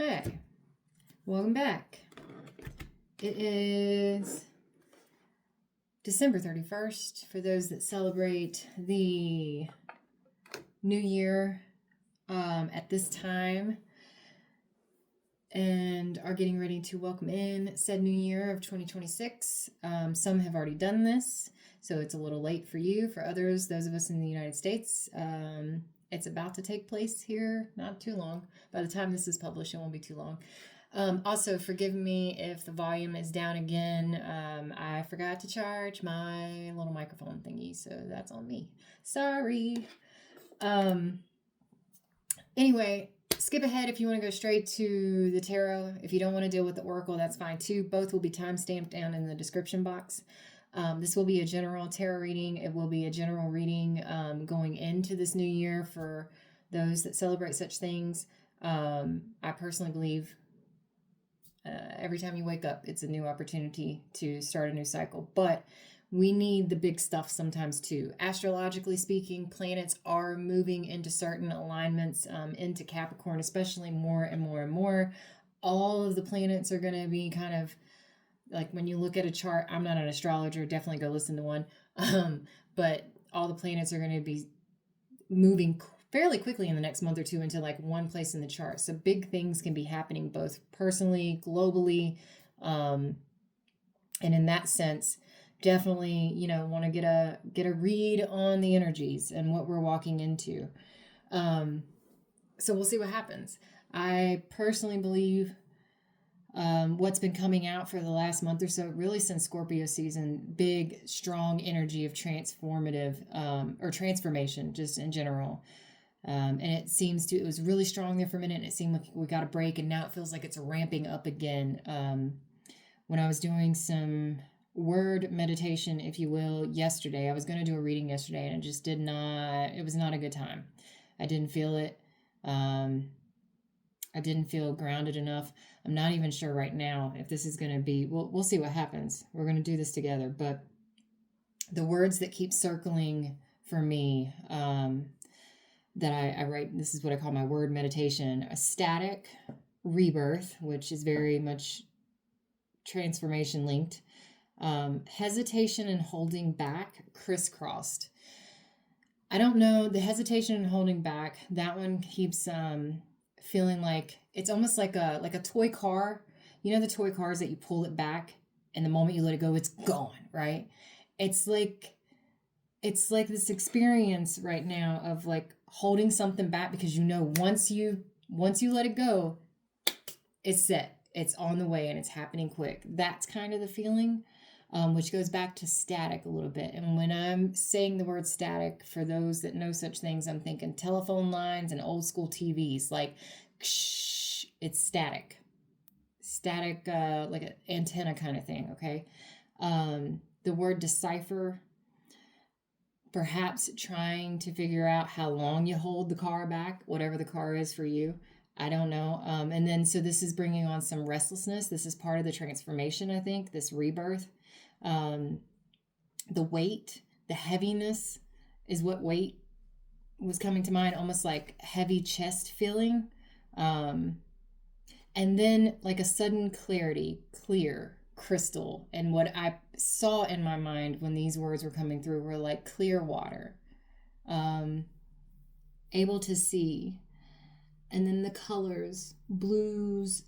Hey, welcome back. It is December 31st for those that celebrate the new year at this time and are getting ready to welcome in said new year of 2026. Some have already done this, so it's a little late for you. For others, those of us in the United States, it's about to take place here, not too long. By the time this is published, it won't be too long. Also, forgive me if the volume is down again. I forgot to charge my little microphone thingy, so that's on me. Sorry. Anyway, skip ahead if you want to go straight to the tarot. If you don't want to deal with the oracle, that's fine too. Both will be time-stamped down in the description box. This will be a general tarot reading. It will be a general reading going into this new year for those that celebrate such things. I personally believe every time you wake up, it's a new opportunity to start a new cycle. But we need the big stuff sometimes too. Astrologically speaking, planets are moving into certain alignments into Capricorn, especially more and more and more. All of the planets are going to be kind of like when you look at a chart. I'm not an astrologer, definitely go listen to one. But all the planets are going to be moving fairly quickly in the next month or two into like one place in the chart. So big things can be happening both personally, globally. And in that sense, definitely, want to get a read on the energies and what we're walking into. So we'll see what happens. I personally believe what's been coming out for the last month or so, really since Scorpio season, big, strong energy of transformative or transformation just in general. And it was really strong there for a minute, and it seemed like we got a break, and now it feels like it's ramping up again. When I was doing some word meditation, if you will, yesterday, I was going to do a reading yesterday, and it was not a good time. I didn't feel it. I didn't feel grounded enough. I'm not even sure right now if this is going to be, we'll see what happens. We're going to do this together. But the words that keep circling for me, that I write, this is what I call my word meditation: a static, rebirth, which is very much transformation linked, hesitation and holding back, crisscrossed. I don't know, the hesitation and holding back, that one keeps feeling like it's almost like a toy car. You know the toy cars that you pull it back and the moment you let it go, it's gone, right? It's like this experience right now of like holding something back because once you let it go, it's set. It's on the way and it's happening quick. That's kind of the feeling, which goes back to static a little bit. And when I'm saying the word static, for those that know such things, I'm thinking telephone lines and old school TVs. Like, it's static. Static, like an antenna kind of thing, okay? The word decipher, perhaps trying to figure out how long you hold the car back, whatever the car is for you. I don't know. And then, so this is bringing on some restlessness. This is part of the transformation, I think, this rebirth. The weight, the heaviness is what weight was coming to mind, almost like heavy chest feeling. And then like a sudden clarity, clear, crystal. And what I saw in my mind when these words were coming through were like clear water, able to see. And then the colors, blues,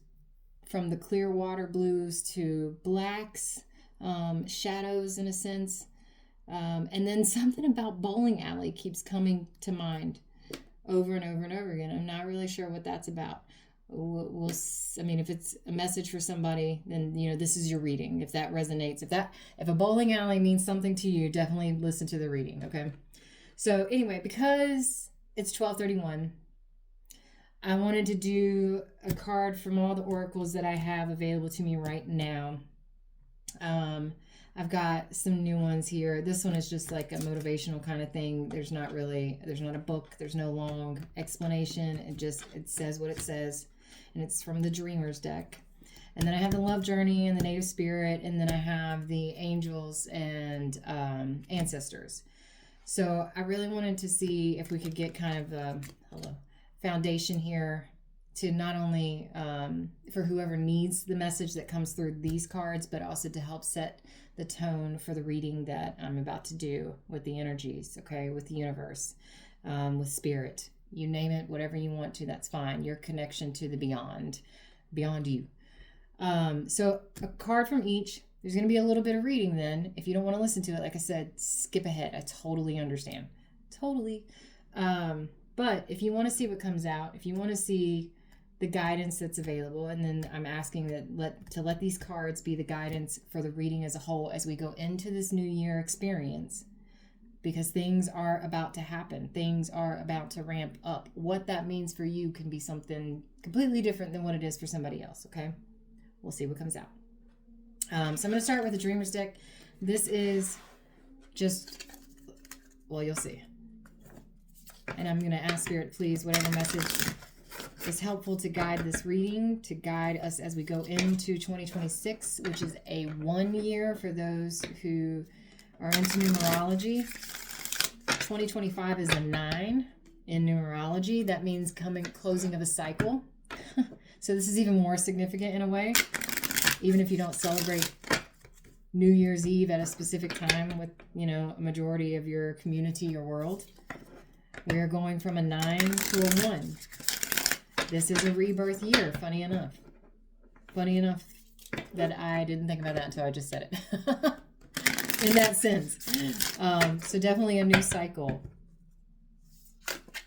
from the clear water blues to blacks, shadows in a sense. And then something about bowling alley keeps coming to mind over and over and over again. I'm not really sure what that's about. If it's a message for somebody, then, this is your reading. If that resonates, if a bowling alley means something to you, definitely listen to the reading. Okay. So anyway, because it's 12:31, I wanted to do a card from all the oracles that I have available to me right now. I've got some new ones here. This one is just like a motivational kind of thing. There's not a book. There's no long explanation. It says what it says. And it's from the Dreamers deck. And then I have the Love Journey and the Native Spirit. And then I have the Angels and Ancestors. So I really wanted to see if we could get kind of a foundation here to not only for whoever needs the message that comes through these cards, but also to help set the tone for the reading that I'm about to do with the energies, okay, with the universe, with spirit. You name it, whatever you want to, that's fine. Your connection to the beyond you. So a card from each. There's going to be a little bit of reading then. If you don't want to listen to it, like I said, skip ahead. I totally understand. Totally. But if you want to see what comes out, if you want to see the guidance that's available, and then I'm asking to let these cards be the guidance for the reading as a whole as we go into this new year experience, because things are about to happen. Things are about to ramp up. What that means for you can be something completely different than what it is for somebody else, okay? We'll see what comes out. So I'm going to start with the Dreamer's deck. This is just, well, you'll see. And I'm going to ask Spirit, please, whatever message is helpful to guide this reading, to guide us as we go into 2026, which is a 1 year for those who are into numerology. 2025 is a 9 in numerology. That means closing of a cycle. So this is even more significant in a way. Even if you don't celebrate New Year's Eve at a specific time with, a majority of your community or world, we're going from a 9 to a 1. This is a rebirth year, funny enough. Funny enough that I didn't think about that until I just said it. In that sense. So definitely a new cycle.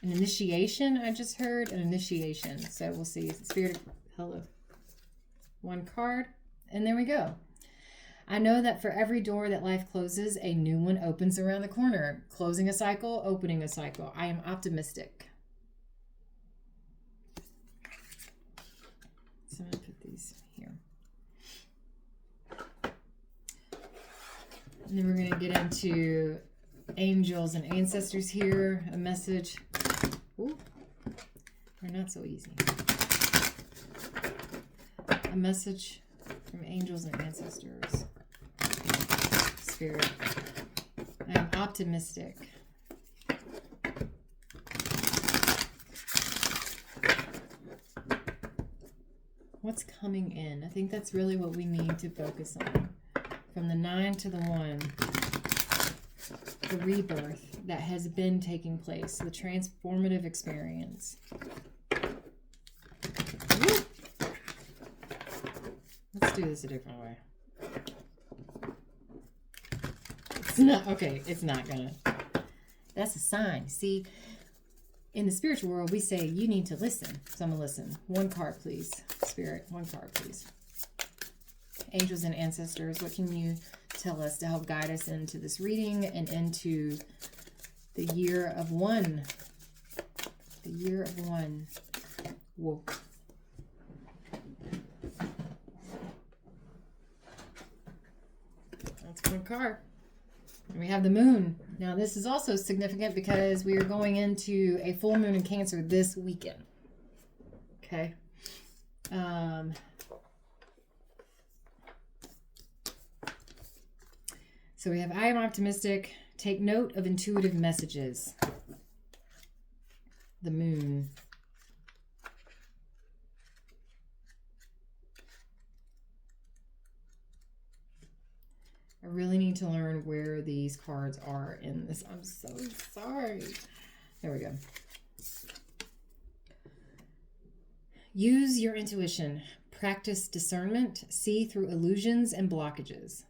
An initiation, I just heard. An initiation. So we'll see. Spirit, hello. 1 card. And there we go. I know that for every door that life closes, a new one opens around the corner. Closing a cycle, opening a cycle. I am optimistic. So I'm going to put these here. And then we're going to get into angels and ancestors here. A message. Ooh, they're not so easy. A message from angels and ancestors. Spirit. I am optimistic. What's coming in? I think that's really what we need to focus on. From the 9 to the 1. The rebirth that has been taking place. The transformative experience. Woo! Let's do this a different way. It's not, okay, it's not gonna. That's a sign. See, in the spiritual world, we say you need to listen. So I'm gonna listen. 1 card, please. Spirit, 1 card, please. Angels and ancestors, what can you tell us to help guide us into this reading and into the year of 1? The year of 1. Whoa. That's 1 card. And we have the moon. Now this is also significant because we are going into a full moon in Cancer this weekend. Okay. So we have I am optimistic. Take note of intuitive messages. The moon. I really need to learn where these cards are in this. I'm so sorry. There we go. Use your intuition. Practice discernment. See through illusions and blockages.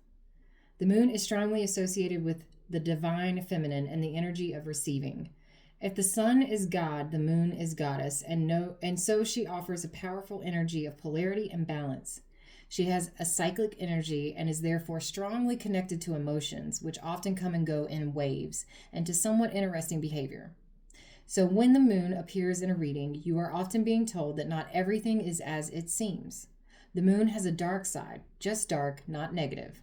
The moon is strongly associated with the divine feminine and the energy of receiving. If the sun is God, the moon is goddess, and so she offers a powerful energy of polarity and balance. She has a cyclic energy and is therefore strongly connected to emotions, which often come and go in waves, and to somewhat interesting behavior. So when the moon appears in a reading, you are often being told that not everything is as it seems. The moon has a dark side, just dark, not negative,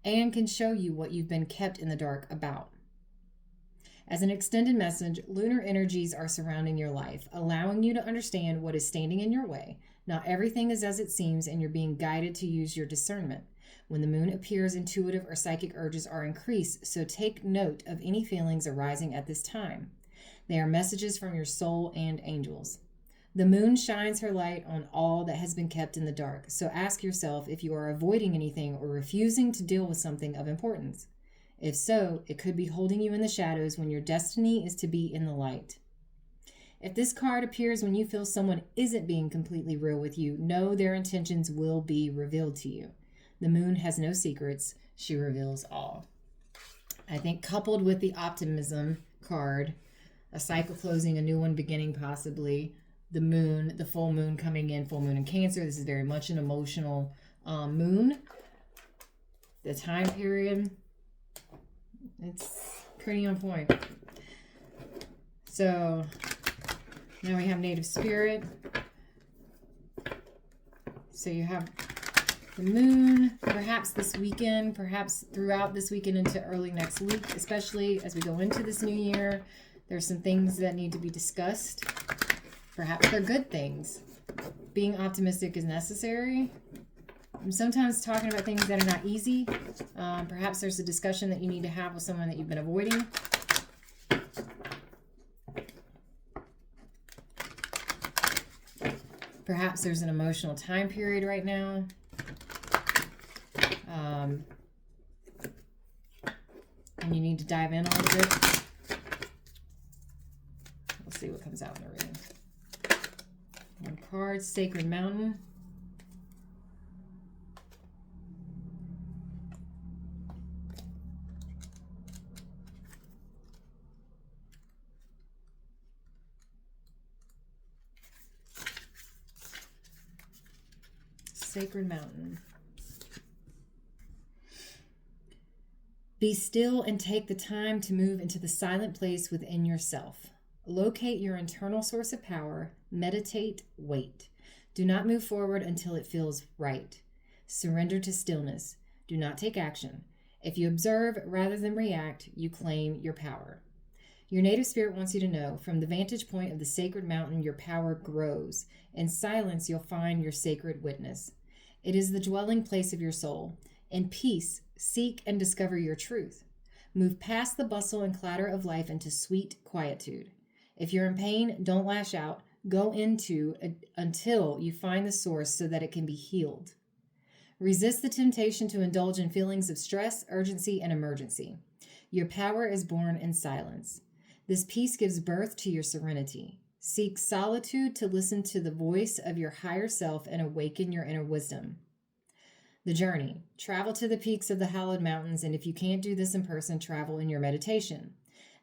and can show you what you've been kept in the dark about. As an extended message, lunar energies are surrounding your life, allowing you to understand what is standing in your way. Not everything is as it seems, and you're being guided to use your discernment. When the moon appears, intuitive or psychic urges are increased, so take note of any feelings arising at this time. They are messages from your soul and angels. The moon shines her light on all that has been kept in the dark. So ask yourself if you are avoiding anything or refusing to deal with something of importance. If so, it could be holding you in the shadows when your destiny is to be in the light. If this card appears when you feel someone isn't being completely real with you, know their intentions will be revealed to you. The moon has no secrets. She reveals all. I think coupled with the optimism card, a cycle closing, a new one beginning possibly, the moon, the full moon coming in, full moon in Cancer. This is very much an emotional moon. The time period, it's pretty on point. So now we have Native Spirit. So you have the moon, perhaps this weekend, perhaps throughout this weekend into early next week, especially as we go into this new year. There's some things that need to be discussed. Perhaps they're good things. Being optimistic is necessary. And sometimes talking about things that are not easy. Perhaps there's a discussion that you need to have with someone that you've been avoiding. Perhaps there's an emotional time period right now. And you need to dive in a little bit. We'll see what comes out in the reading. One card, Sacred Mountain. Sacred Mountain. Be still and take the time to move into the silent place within yourself. Locate your internal source of power. Meditate, wait. Do not move forward until it feels right. Surrender to stillness. Do not take action. If you observe rather than react, you claim your power. Your native spirit wants you to know, from the vantage point of the sacred mountain, your power grows. In silence, you'll find your sacred witness. It is the dwelling place of your soul. In peace, seek and discover your truth. Move past the bustle and clatter of life into sweet quietude. If you're in pain, don't lash out. Go into until you find the source so that it can be healed. Resist the temptation to indulge in feelings of stress, urgency, and emergency. Your power is born in silence. This peace gives birth to your serenity. Seek solitude to listen to the voice of your higher self and awaken your inner wisdom. The journey. Travel to the peaks of the hallowed mountains, and if you can't do this in person, travel in your meditation.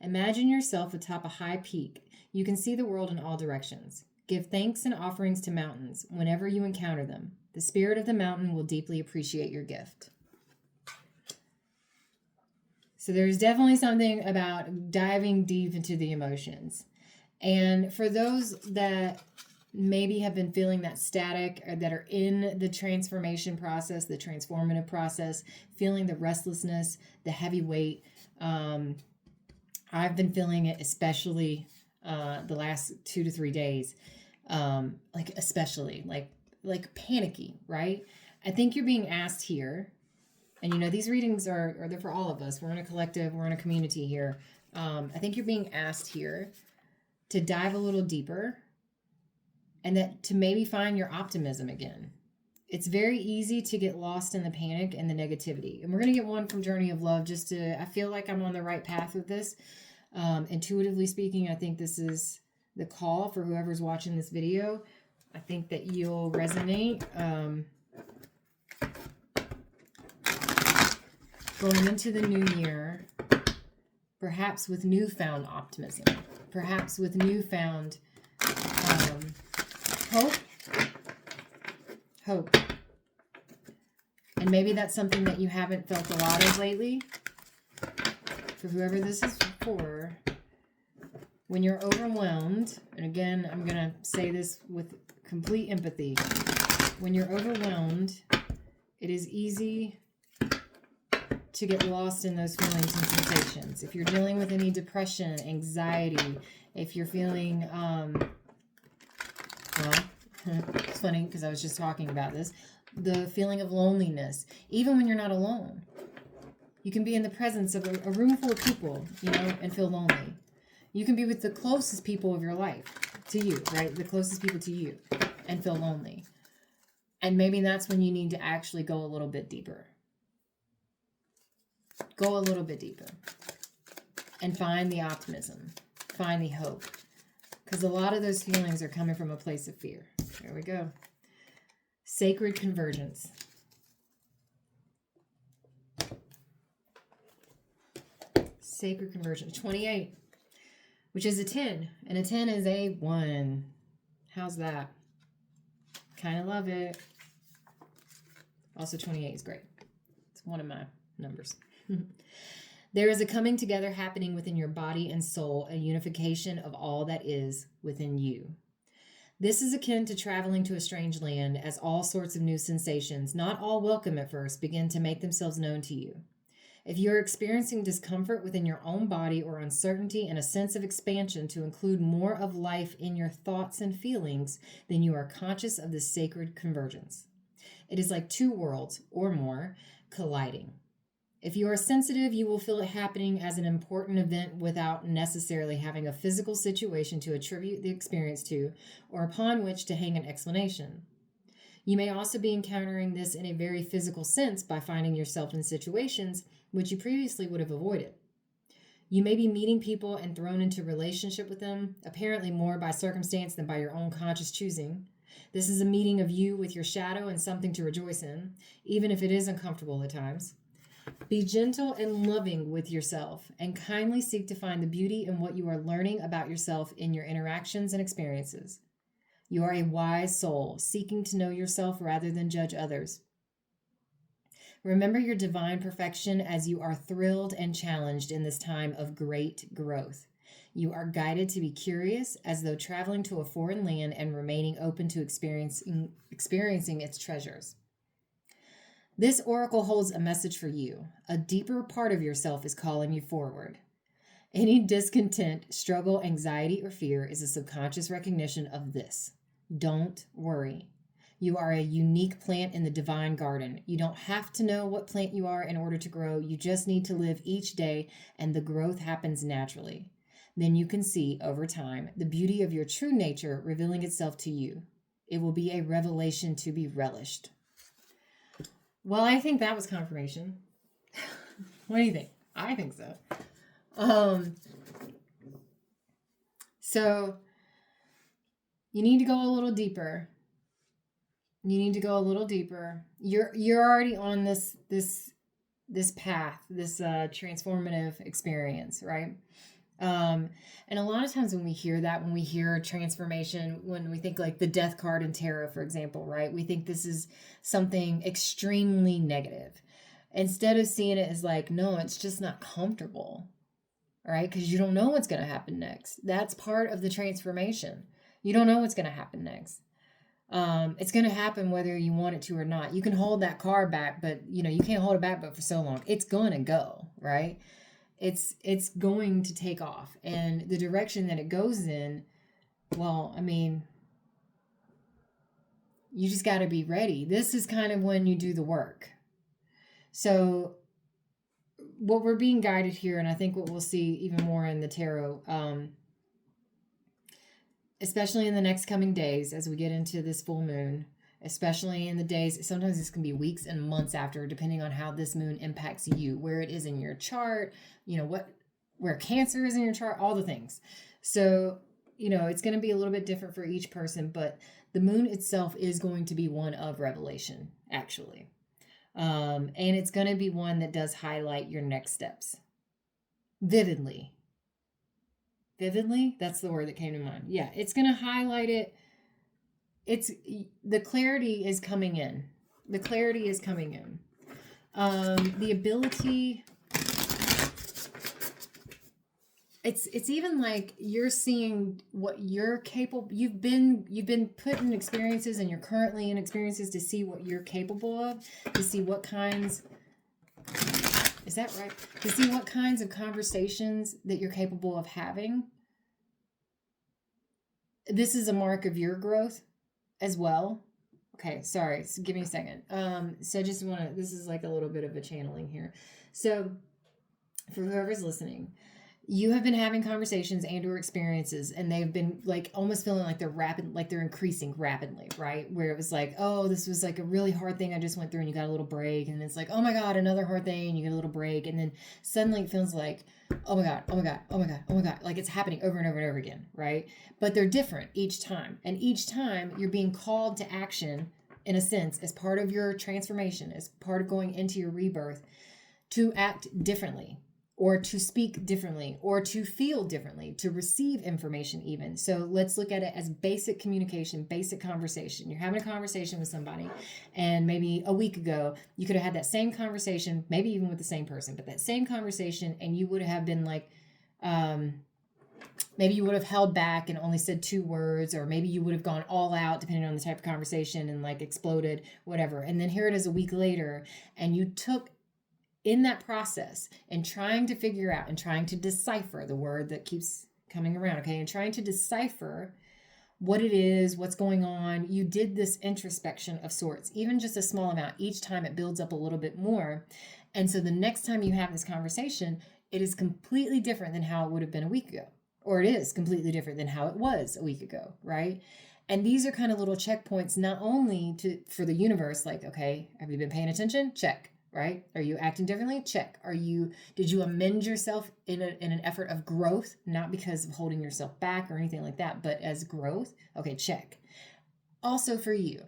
Imagine yourself atop a high peak. You can see the world in all directions. Give thanks and offerings to mountains whenever you encounter them. The spirit of the mountain will deeply appreciate your gift. So there's definitely something about diving deep into the emotions. And for those that maybe have been feeling that static, or that are in the transformation process, the transformative process, feeling the restlessness, the heavy weight, I've been feeling it especially the last 2 to 3 days, especially like panicky, right? I think you're being asked here, and these readings are they're for all of us. We're in a collective, we're in a community here. I think you're being asked here to dive a little deeper, and that to maybe find your optimism again. It's very easy to get lost in the panic and the negativity. And we're going to get one from Journey of Love I feel like I'm on the right path with this. Intuitively speaking, I think this is the call for whoever's watching this video. I think that you'll resonate. Going into the new year, perhaps with newfound optimism, perhaps with newfound hope. And maybe that's something that you haven't felt a lot of lately. For whoever this is for, when you're overwhelmed, and again, I'm going to say this with complete empathy. When you're overwhelmed, it is easy to get lost in those feelings and sensations. If you're dealing with any depression, anxiety, if you're feeling, it's funny because I was just talking about this, the feeling of loneliness, even when you're not alone. You can be in the presence of a room full of people, and feel lonely. You can be with the closest people of your life to you, right? The closest people to you, and feel lonely. And maybe that's when you need to actually go a little bit deeper. Go a little bit deeper and find the optimism, find the hope. Because a lot of those feelings are coming from a place of fear. There we go. Sacred convergence. Sacred convergence. 28, which is a 10. And a 10 is a 1. How's that? Kind of love it. Also, 28 is great. It's one of my numbers. There is a coming together happening within your body and soul, a unification of all that is within you. This is akin to traveling to a strange land, as all sorts of new sensations, not all welcome at first, begin to make themselves known to you. If you are experiencing discomfort within your own body or uncertainty and a sense of expansion to include more of life in your thoughts and feelings, then you are conscious of this sacred convergence. It is like two worlds or more colliding. If you are sensitive, you will feel it happening as an important event without necessarily having a physical situation to attribute the experience to or upon which to hang an explanation. You may also be encountering this in a very physical sense by finding yourself in situations which you previously would have avoided. You may be meeting people and thrown into relationship with them, apparently more by circumstance than by your own conscious choosing. This is a meeting of you with your shadow and something to rejoice in, even if it is uncomfortable at times. Be gentle and loving with yourself, and kindly seek to find the beauty in what you are learning about yourself in your interactions and experiences. You are a wise soul, seeking to know yourself rather than judge others. Remember your divine perfection as you are thrilled and challenged in this time of great growth. You are guided to be curious, as though traveling to a foreign land and remaining open to experiencing its treasures. This oracle holds a message for you. A deeper part of yourself is calling you forward. Any discontent, struggle, anxiety, or fear is a subconscious recognition of this. Don't worry. You are a unique plant in the divine garden. You don't have to know what plant you are in order to grow. You just need to live each day, and the growth happens naturally. Then you can see, over time, the beauty of your true nature revealing itself to you. It will be a revelation to be relished. Well, I think that was confirmation. What do you think? I think so. So you need to go a little deeper. You're already on this path, this transformative experience, right? And a lot of times when we hear transformation, when we think like the death card in tarot, for example, right? We think this is something extremely negative. Instead of seeing it as like, no, it's just not comfortable, right? Because you don't know what's going to happen next. That's part of the transformation. You don't know what's going to happen next. It's going to happen whether you want it to or not. You can hold that car back, but you can't hold it back but for so long. It's going to go, right? It's going to take off, and the direction that it goes in, well, I mean, you just got to be ready. This is kind of when you do the work. So what we're being guided here, and I think what we'll see even more in the tarot, especially in the next coming days as we get into this full moon, especially in the days, sometimes this can be weeks and months after, depending on how this moon impacts you, where it is in your chart, where Cancer is in your chart, all the things. So, it's going to be a little bit different for each person, but the moon itself is going to be one of revelation, actually. And it's going to be one that does highlight your next steps vividly. Vividly? That's the word that came to mind. Yeah, it's going to highlight it. The clarity is coming in. The ability, it's even like you're seeing what you're capable. You've been put in experiences, and you're currently in experiences to see what you're capable of, to see what kinds, is that right? To see what kinds of conversations that you're capable of having. This is a mark of your growth as well. Okay, sorry. So give me a second. So I just this is like a little bit of a channeling here. So for whoever's listening, You have been having conversations and or experiences, and they've been like almost feeling like they're increasing rapidly, right? Where it was like, oh, this was like a really hard thing I just went through, and you got a little break, and it's like, oh my God, another hard thing, and you get a little break, and then suddenly it feels like, oh my God, oh my God, oh my God, oh my God, like it's happening over and over and over again, right? But they're different each time, and each time you're being called to action in a sense as part of your transformation, as part of going into your rebirth, to act differently, or to speak differently, or to feel differently, to receive information even. So let's look at it as basic communication, basic conversation. You're having a conversation with somebody, and maybe a week ago, you could have had that same conversation, maybe even with the same person, but that same conversation, and you would have been like, maybe you would have held back and only said 2 words, or maybe you would have gone all out depending on the type of conversation and like exploded, whatever. And then here it is a week later, and you took in that process and trying to figure out and trying to decipher the word that keeps coming around, okay, and trying to decipher what it is, what's going on. You did this introspection of sorts, even just a small amount. Each time it builds up a little bit more. And so the next time you have this conversation, it is completely different than how it would have been a week ago, or it is completely different than how it was a week ago, right? And these are kind of little checkpoints, not only for the universe, like, okay, have you been paying attention? Check. Right? Are you acting differently? Check. Did you amend yourself in an effort of growth, not because of holding yourself back or anything like that, but as growth? Okay, check. Also for you.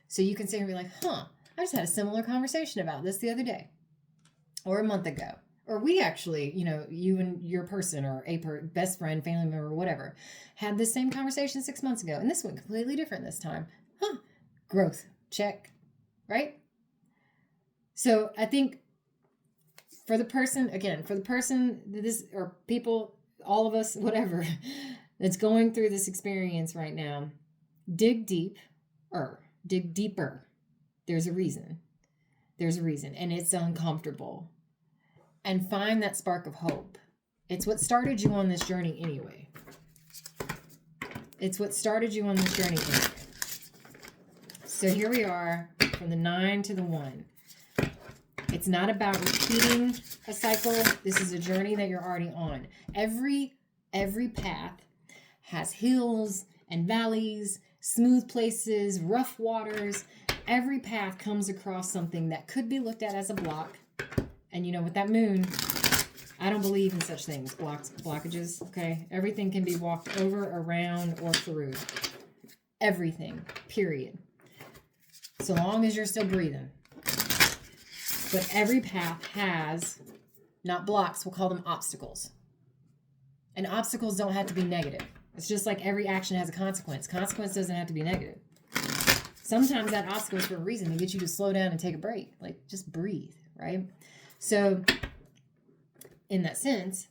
So you can sit here and be like, I just had a similar conversation about this the other day, or a month ago. Or we actually, you and your person or best friend, family member, whatever, had this same conversation 6 months ago, and this went completely different this time. Growth. Check. Right? So I think for the person, or people, all of us, whatever, that's going through this experience right now, dig deeper. There's a reason. And it's uncomfortable. And find that spark of hope. It's what started you on this journey anyway. So here we are from the 9 to the 1. It's not about repeating a cycle. This is a journey that you're already on. Every path has hills and valleys, smooth places, rough waters. Every path comes across something that could be looked at as a block. And with that moon, I don't believe in such things, blockages, okay? Everything can be walked over, around, or through. Everything, period. So long as you're still breathing. But every path has, not blocks, we'll call them obstacles. And obstacles don't have to be negative. It's just like every action has a consequence. Consequence doesn't have to be negative. Sometimes that obstacle is for a reason, to get you to slow down and take a break. Like, just breathe, right? So, in that sense,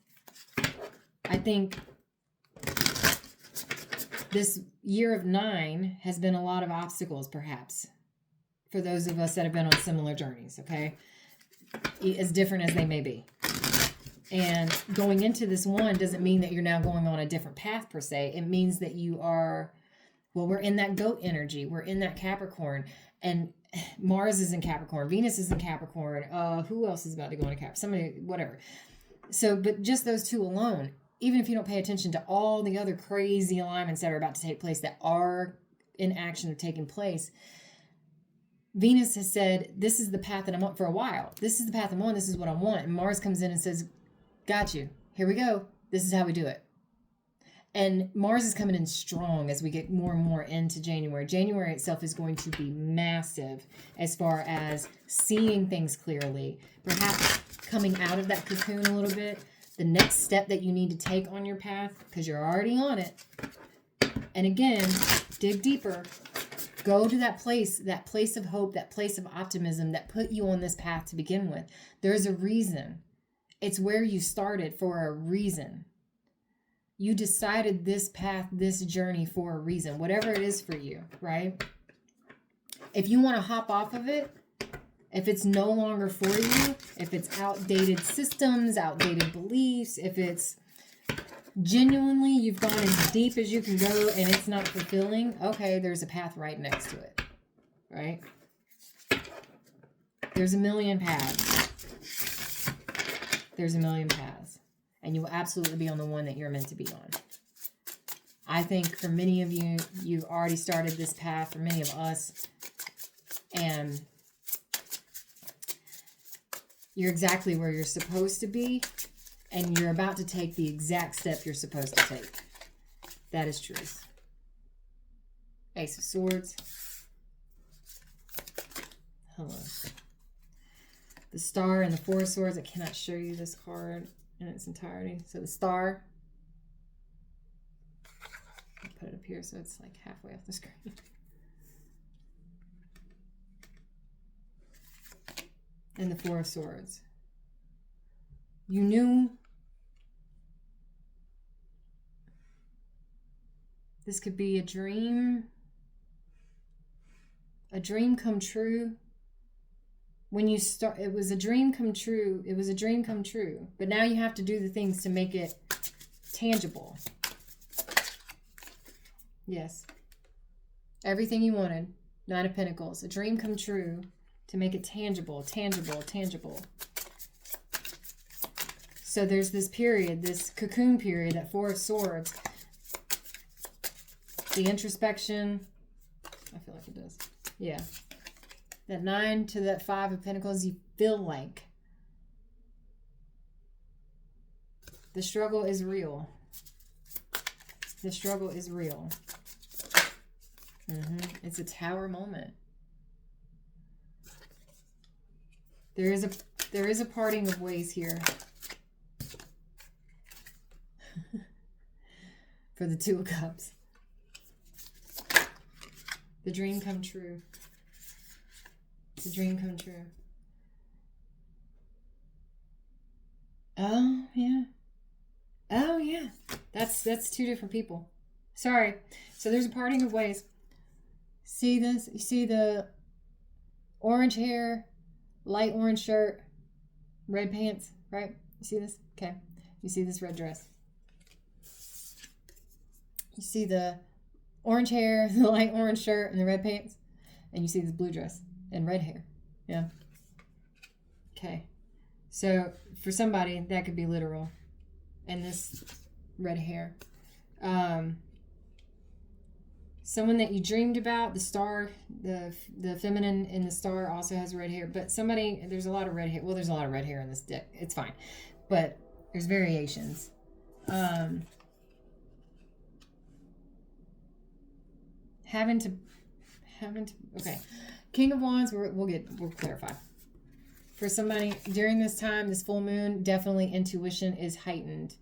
I think this year of 9 has been a lot of obstacles, perhaps, for those of us that have been on similar journeys, okay? As different as they may be. And going into this one doesn't mean that you're now going on a different path per se. It means that you are, we're in that goat energy. We're in that Capricorn. And Mars is in Capricorn. Venus is in Capricorn. Who else is about to go into Cap? Somebody, whatever. So, but just those 2 alone, even if you don't pay attention to all the other crazy alignments that are about to take place, that are in action or taking place, Venus has said, this is the path that I'm on for a while. This is the path I'm on. This is what I want. And Mars comes in and says, got you. Here we go. This is how we do it. And Mars is coming in strong as we get more and more into January. January itself is going to be massive as far as seeing things clearly. Perhaps coming out of that cocoon a little bit. The next step that you need to take on your path, because you're already on it. And again, dig deeper. Go to that place of hope, that place of optimism that put you on this path to begin with. There's a reason. It's where you started for a reason. You decided this path, this journey for a reason, whatever it is for you, right? If you want to hop off of it, if it's no longer for you, if it's outdated systems, outdated beliefs, if it's genuinely you've gone as deep as you can go and it's not fulfilling, okay, there's a path right next to it, right? There's a million paths. And you will absolutely be on the one that you're meant to be on. I think for many of you, you've already started this path, for many of us, and you're exactly where you're supposed to be, and you're about to take the exact step you're supposed to take. That is truth. Ace of Swords. Hello. The Star and the Four of Swords. I cannot show you this card in its entirety. So the Star. I'll put it up here so it's like halfway off the screen. And the Four of Swords. You knew this could be a dream come true. When you start, it was a dream come true. It was a dream come true. But now you have to do the things to make it tangible. Yes. Everything you wanted. Nine of Pentacles. A dream come true to make it tangible, tangible, tangible. So there's this period, this cocoon period, that Four of Swords. The introspection. I feel like it does. Yeah. That 9 to that 5 of Pentacles, you feel like the struggle is real. The struggle is real. It's a Tower moment. There is a parting of ways here. For the Two of Cups. The dream come true. The dream come true. Oh, yeah. Oh, yeah. That's two different people. Sorry. So there's a parting of ways. See this? You see the orange hair, light orange shirt, red pants, right? You see this? Okay. You see this red dress. You see the orange hair, the light orange shirt, and the red pants. And you see this blue dress and red hair. Yeah. Okay. So for somebody, that could be literal. And this red hair. Someone that you dreamed about, the star, the feminine in the star also has red hair. But somebody, there's a lot of red hair. Well, there's a lot of red hair in this deck. It's fine. But there's variations. Having to, okay. King of Wands, we'll clarify. For somebody, during this time, this full moon, definitely intuition is heightened.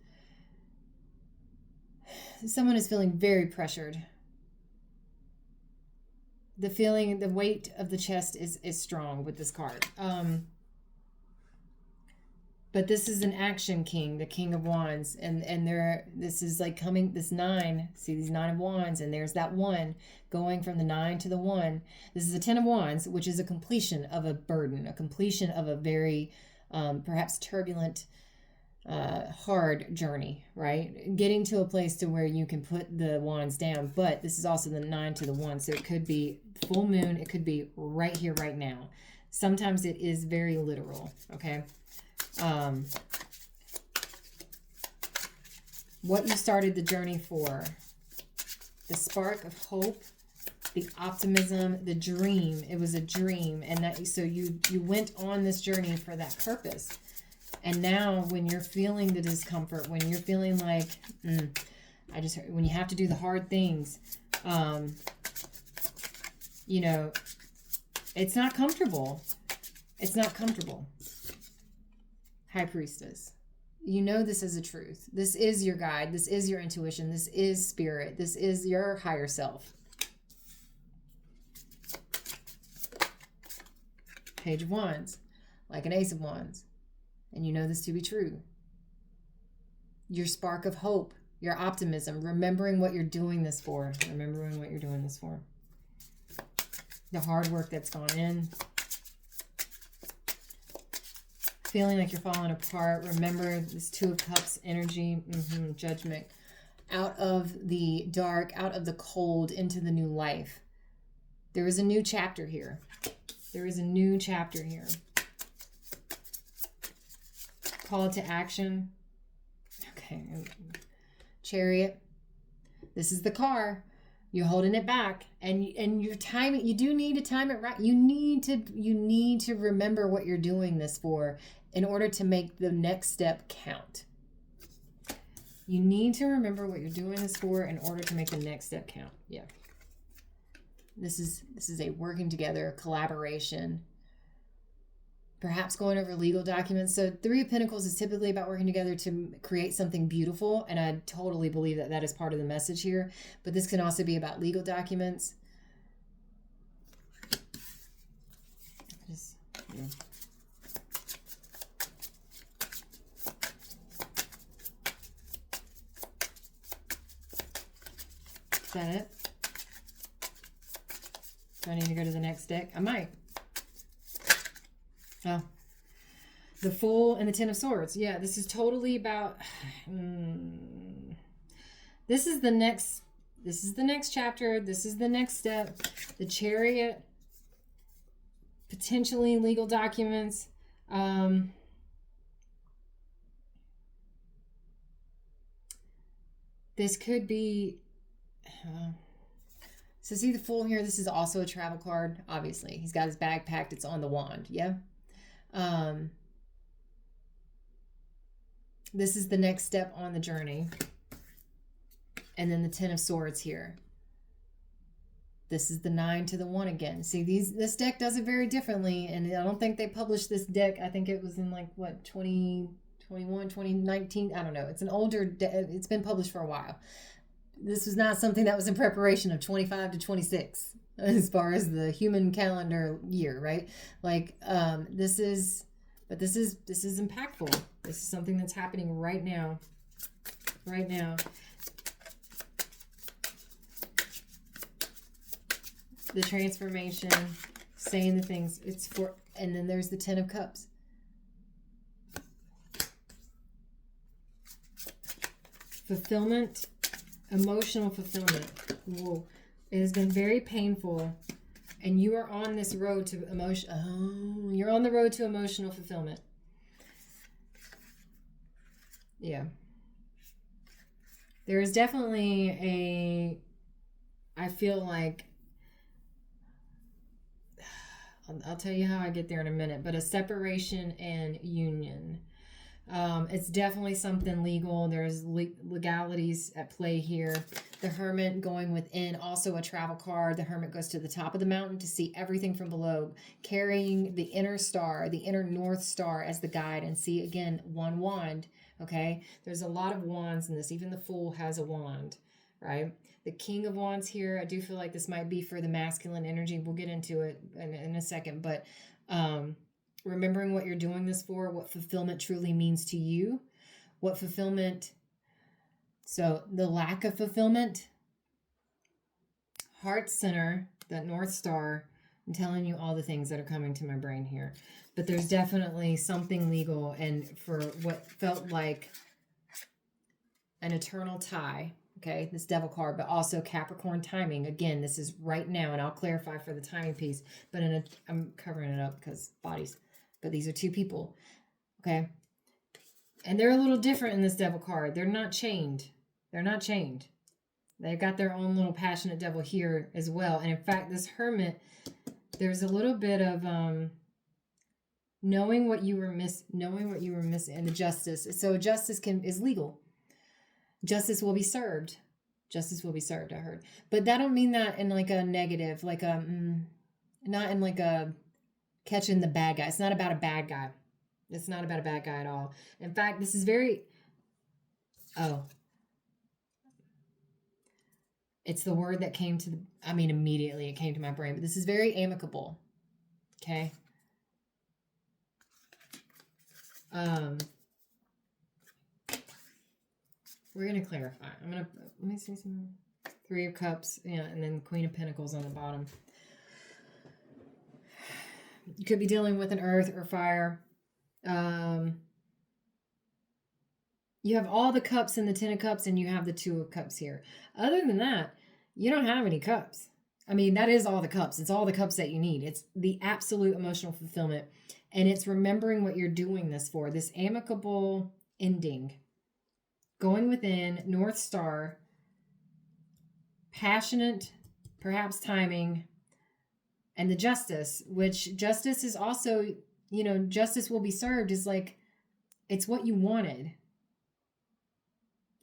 Someone is feeling very pressured. The weight of the chest is strong with this card. But this is an action king, the King of Wands, and this is like coming, this 9, see these 9 of Wands, and there's that 1 going from the 9 to the 1. This is a 10 of Wands, which is a completion of a burden, a completion of a very perhaps turbulent, hard journey, right? Getting to a place to where you can put the wands down, but this is also the 9 to the 1, so it could be full moon, it could be right here, right now. Sometimes it is very literal, okay? What you started the journey for, the spark of hope, the optimism, the dream. It was a dream, and that so you went on this journey for that purpose. And now when you're feeling the discomfort, when you're feeling like when you have to do the hard things, you know, it's not comfortable. It's not comfortable. High Priestess. You know this is a truth. This is your guide. This is your intuition. This is spirit. This is your higher self. Page of Wands. Like an Ace of Wands. And you know this to be true. Your spark of hope. Your optimism. Remembering what you're doing this for. Remembering what you're doing this for. The hard work that's gone in. Feeling like you're falling apart. Remember this Two of Cups energy. Judgment. Out of the dark, out of the cold, into the new life. There is a new chapter here. There is a new chapter here. Call to action. Chariot. This is the car. You're holding it back, and you're timing. You do need to time it right. You need to remember what you're doing this for in order to make the next step count. You need to remember what you're doing this for in order to make the next step count. Yeah. This is a working together, collaboration. Perhaps going over legal documents. So Three of Pentacles is typically about working together to create something beautiful. And I totally believe that that is part of the message here. But this can also be about legal documents. Just, yeah. Is that it? Do I need to go to the next deck? I might. Oh, the Fool and the Ten of Swords. Yeah, this is totally about. This is the next chapter. This is the next step. The Chariot, potentially legal documents. This could be. So see the Fool here. This is also a travel card. Obviously, he's got his bag packed. It's on the wand. Yeah. This is the next step on the journey. And then the Ten of Swords here. This is the 9 to the 1 again. See, this deck does it very differently, and I don't think they published this deck. I think it was in like what, 2021, 2019. I don't know. It's an older deck. It's been published for a while. This was not something that was in preparation of 25 to 26 as far as the human calendar year, right? Like this is impactful. This is something that's happening right now. Right now. The transformation, saying the things, it's for, and then there's the Ten of Cups. Fulfillment, emotional fulfillment. Whoa. It has been very painful, and you are on this road to emotion. Oh, you're on the road to emotional fulfillment. Yeah. There is definitely I feel like, I'll tell you how I get there in a minute, but a separation and union. It's definitely something legal. There's legalities at play here. The Hermit going within, also a travel card. The Hermit goes to the top of the mountain to see everything from below, carrying the inner star, the inner North Star as the guide. And see, again, one wand, okay? There's a lot of wands in this. Even the Fool has a wand, right? The King of Wands here, I do feel like this might be for the masculine energy. We'll get into it in a second, but remembering what you're doing this for, what fulfillment truly means to you, what fulfillment, so the lack of fulfillment, heart center, that North Star. I'm telling you all the things that are coming to my brain here, but there's definitely something legal, and for what felt like an eternal tie. Okay, this Devil card, but also Capricorn timing. Again, this is right now, and I'll clarify for the timing piece, but I'm covering it up because bodies, but these are two people, okay? And they're a little different in this Devil card. They're not chained. They're not chained. They've got their own little passionate devil here as well. And in fact, this Hermit, there's a little bit of knowing what you were missing, and the Justice. So justice is legal. Justice will be served. Justice will be served, I heard. But that don't mean that in like a negative, like not in like a catching the bad guy. It's not about a bad guy. It's not about a bad guy at all. In fact, this is very, it's the word that came to immediately it came to my brain, but this is very amicable. Okay. We're going to clarify. Let me see some. Three of Cups, yeah, and then Queen of Pentacles on the bottom. You could be dealing with an earth or fire. You have all the cups in the Ten of Cups, and you have the Two of Cups here. Other than that, you don't have any cups. I mean, that is all the cups. It's all the cups that you need. It's the absolute emotional fulfillment, and it's remembering what you're doing this for. This amicable ending. going within, North Star, passionate, perhaps timing, and the justice, which justice is also, justice will be served, is like, it's what you wanted.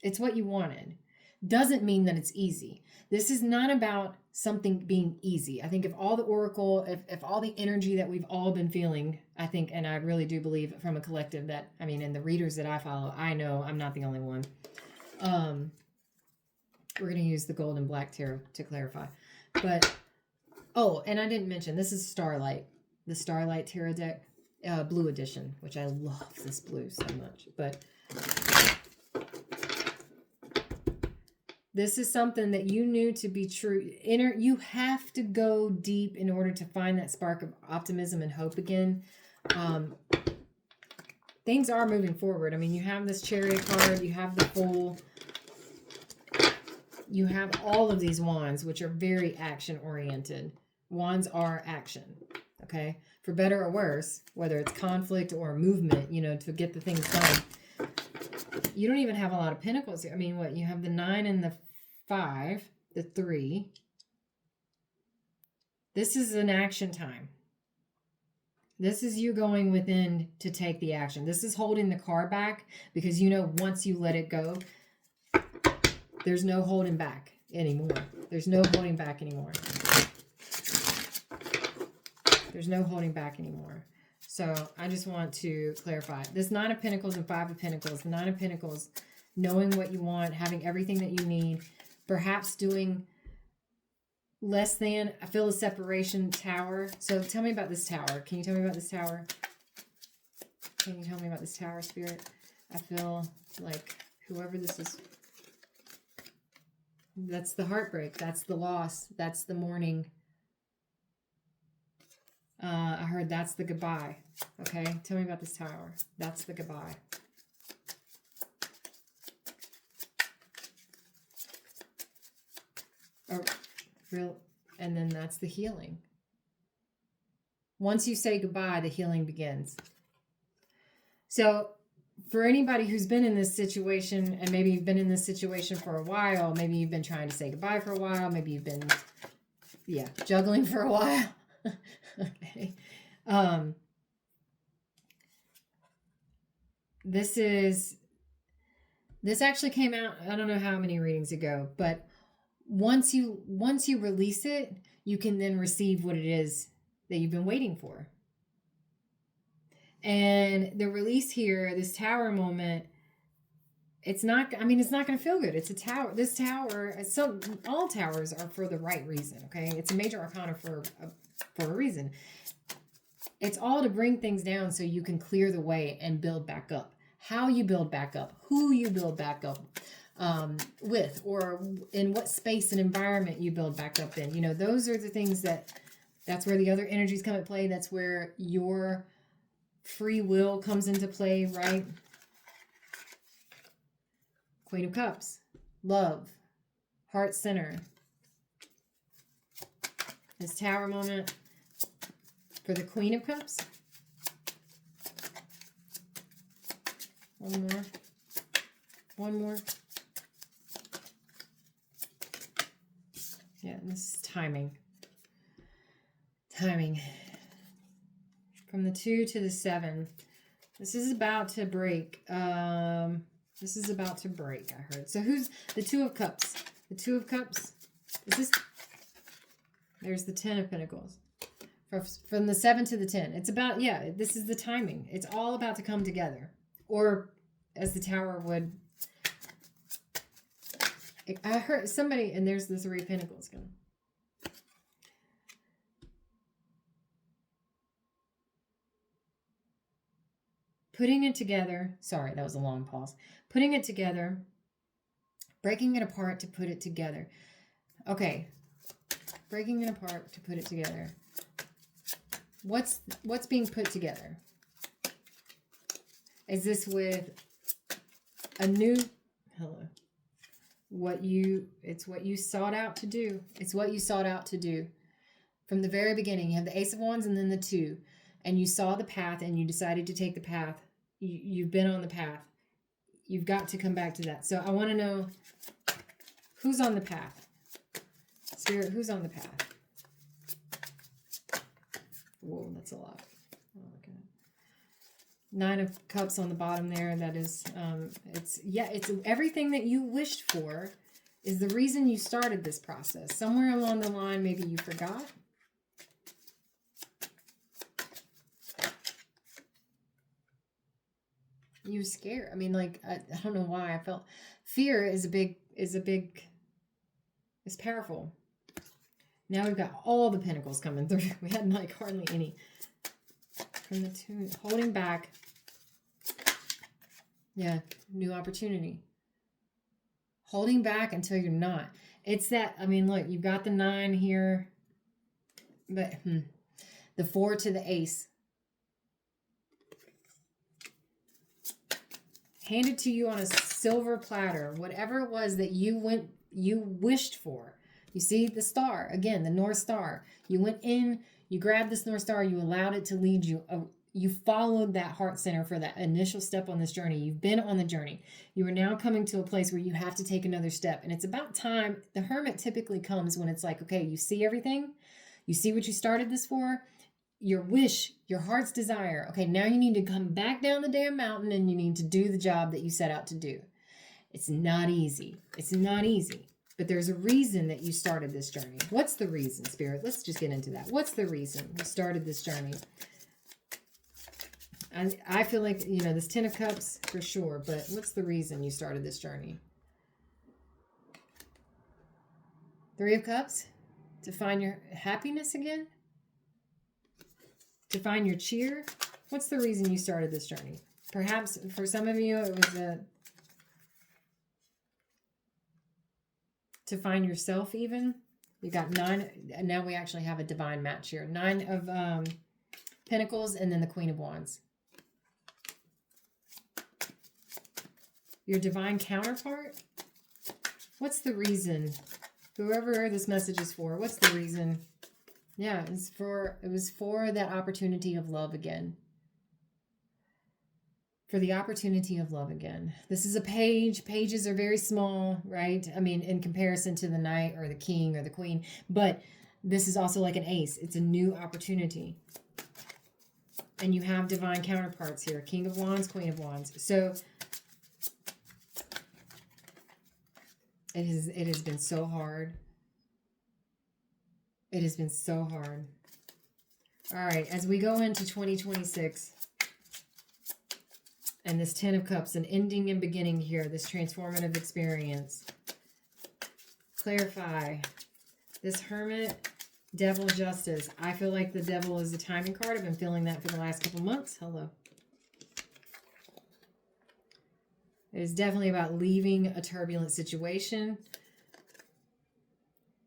It's what you wanted. Doesn't mean that it's easy. This is not about something being easy. I think if all the oracle, if all the energy that we've all been feeling, I think, and I really do believe from a collective that, and the readers that I follow, I know I'm not the only one. We're going to use the gold and black tarot to clarify. But, and I didn't mention, this is Starlight, the Starlight tarot deck, blue edition, which I love this blue so much. But this is something that you knew to be true. You have to go deep in order to find that spark of optimism and hope again. Things are moving forward. You have this Chariot card. You have the Fool. You have all of these wands, which are very action-oriented. Wands are action, okay? For better or worse, whether it's conflict or movement, to get the things done. You don't even have a lot of pentacles here. You have the 9 and the 5, the 3. This is an action time. This is you going within to take the action. This is holding the car back because once you let it go, there's no holding back anymore. There's no holding back anymore. There's no holding back anymore. So I just want to clarify. This 9 of Pentacles and 5 of Pentacles. The 9 of Pentacles, knowing what you want, having everything that you need, perhaps doing less than, I feel a separation, Tower. So tell me about this Tower. Can you tell me about this Tower? Can you tell me about this Tower, Spirit? I feel like whoever this is, that's the heartbreak. That's the loss. That's the mourning. I heard that's the goodbye. Okay, tell me about this Tower. That's the goodbye. And then that's the healing. Once you say goodbye, the healing begins. So for anybody who's been in this situation, and maybe you've been in this situation for a while, maybe you've been trying to say goodbye for a while, maybe you've been, juggling for a while. Okay. This actually came out, I don't know how many readings ago, but once you release it, you can then receive what it is that you've been waiting for. And the release here, this Tower moment, it's not going to feel good. It's a tower. This tower, all towers are for the right reason, okay? It's a major arcana for a reason. It's all to bring things down so you can clear the way and build back up. How you build back up, who you build back up with, or in what space and environment you build back up in. Those are the things that's where the other energies come into play. That's where your free will comes into play, right? Queen of Cups, love, heart center. This Tower moment for the Queen of Cups. One more. Yeah, this is timing. From the 2 to the 7. This is about to break. I heard. So who's the 2 of Cups? The 2 of Cups. There's the 10 of Pentacles. From the 7 to the 10. It's about, this is the timing. It's all about to come together. Or as the Tower would. I heard somebody, and there's the 3 of Pentacles going. Putting it together. Sorry, that was a long pause. Putting it together. Breaking it apart to put it together. Okay. Breaking it apart to put it together. What's being put together? Is this with a new... Hello. It's what you sought out to do. It's what you sought out to do. From the very beginning, you have the Ace of Wands and then the 2. And you saw the path and you decided to take the path. You've been on the path. you've got to come back to that. So I want to know who's on the path. Spirit, who's on the path? Whoa, that's a lot. Oh, okay. 9 of Cups on the bottom there. That is, it's everything that you wished for is the reason you started this process. Somewhere along the line, maybe you forgot. You were scared. I mean, like, I don't know why I felt fear is powerful. Now we've got all the pentacles coming through. We had like hardly any. From the 2, holding back. Yeah, new opportunity. Holding back until you're not. It's that, I mean, look, you've got the 9 here, but the 4 to the Ace. Handed to you on a silver platter, whatever it was that you wished for. You see the star, again, the North Star. You went in, you grabbed this North Star, you allowed it to lead you. You followed that heart center for that initial step on this journey. You've been on the journey. You are now coming to a place where you have to take another step. And it's about time. The Hermit typically comes when it's like, okay, you see everything. You see what you started this for. Your wish, your heart's desire. Okay, now you need to come back down the damn mountain and you need to do the job that you set out to do. It's not easy. It's not easy. But there's a reason that you started this journey. What's the reason, Spirit? Let's just get into that. What's the reason you started this journey? I feel like, this 10 of Cups for sure, but what's the reason you started this journey? 3 of Cups? To find your happiness again? To find your cheer? What's the reason you started this journey? Perhaps for some of you, it was to find yourself even. You got 9, and now we actually have a divine match here. 9 of Pentacles and then the Queen of Wands. Your divine counterpart? What's the reason? Whoever this message is for, what's the reason? Yeah, it was for that opportunity of love again. For the opportunity of love again. This is a page. Pages are very small, right? I mean, in comparison to the Knight or the King or the Queen. But this is also like an Ace. It's a new opportunity. And you have divine counterparts here. King of Wands, Queen of Wands. So it has been so hard. It has been so hard. All right, as we go into 2026, and this 10 of Cups, an ending and beginning here, this transformative experience. Clarify. This Hermit, Devil, Justice. I feel like the Devil is the timing card. I've been feeling that for the last couple months. Hello. It is definitely about leaving a turbulent situation.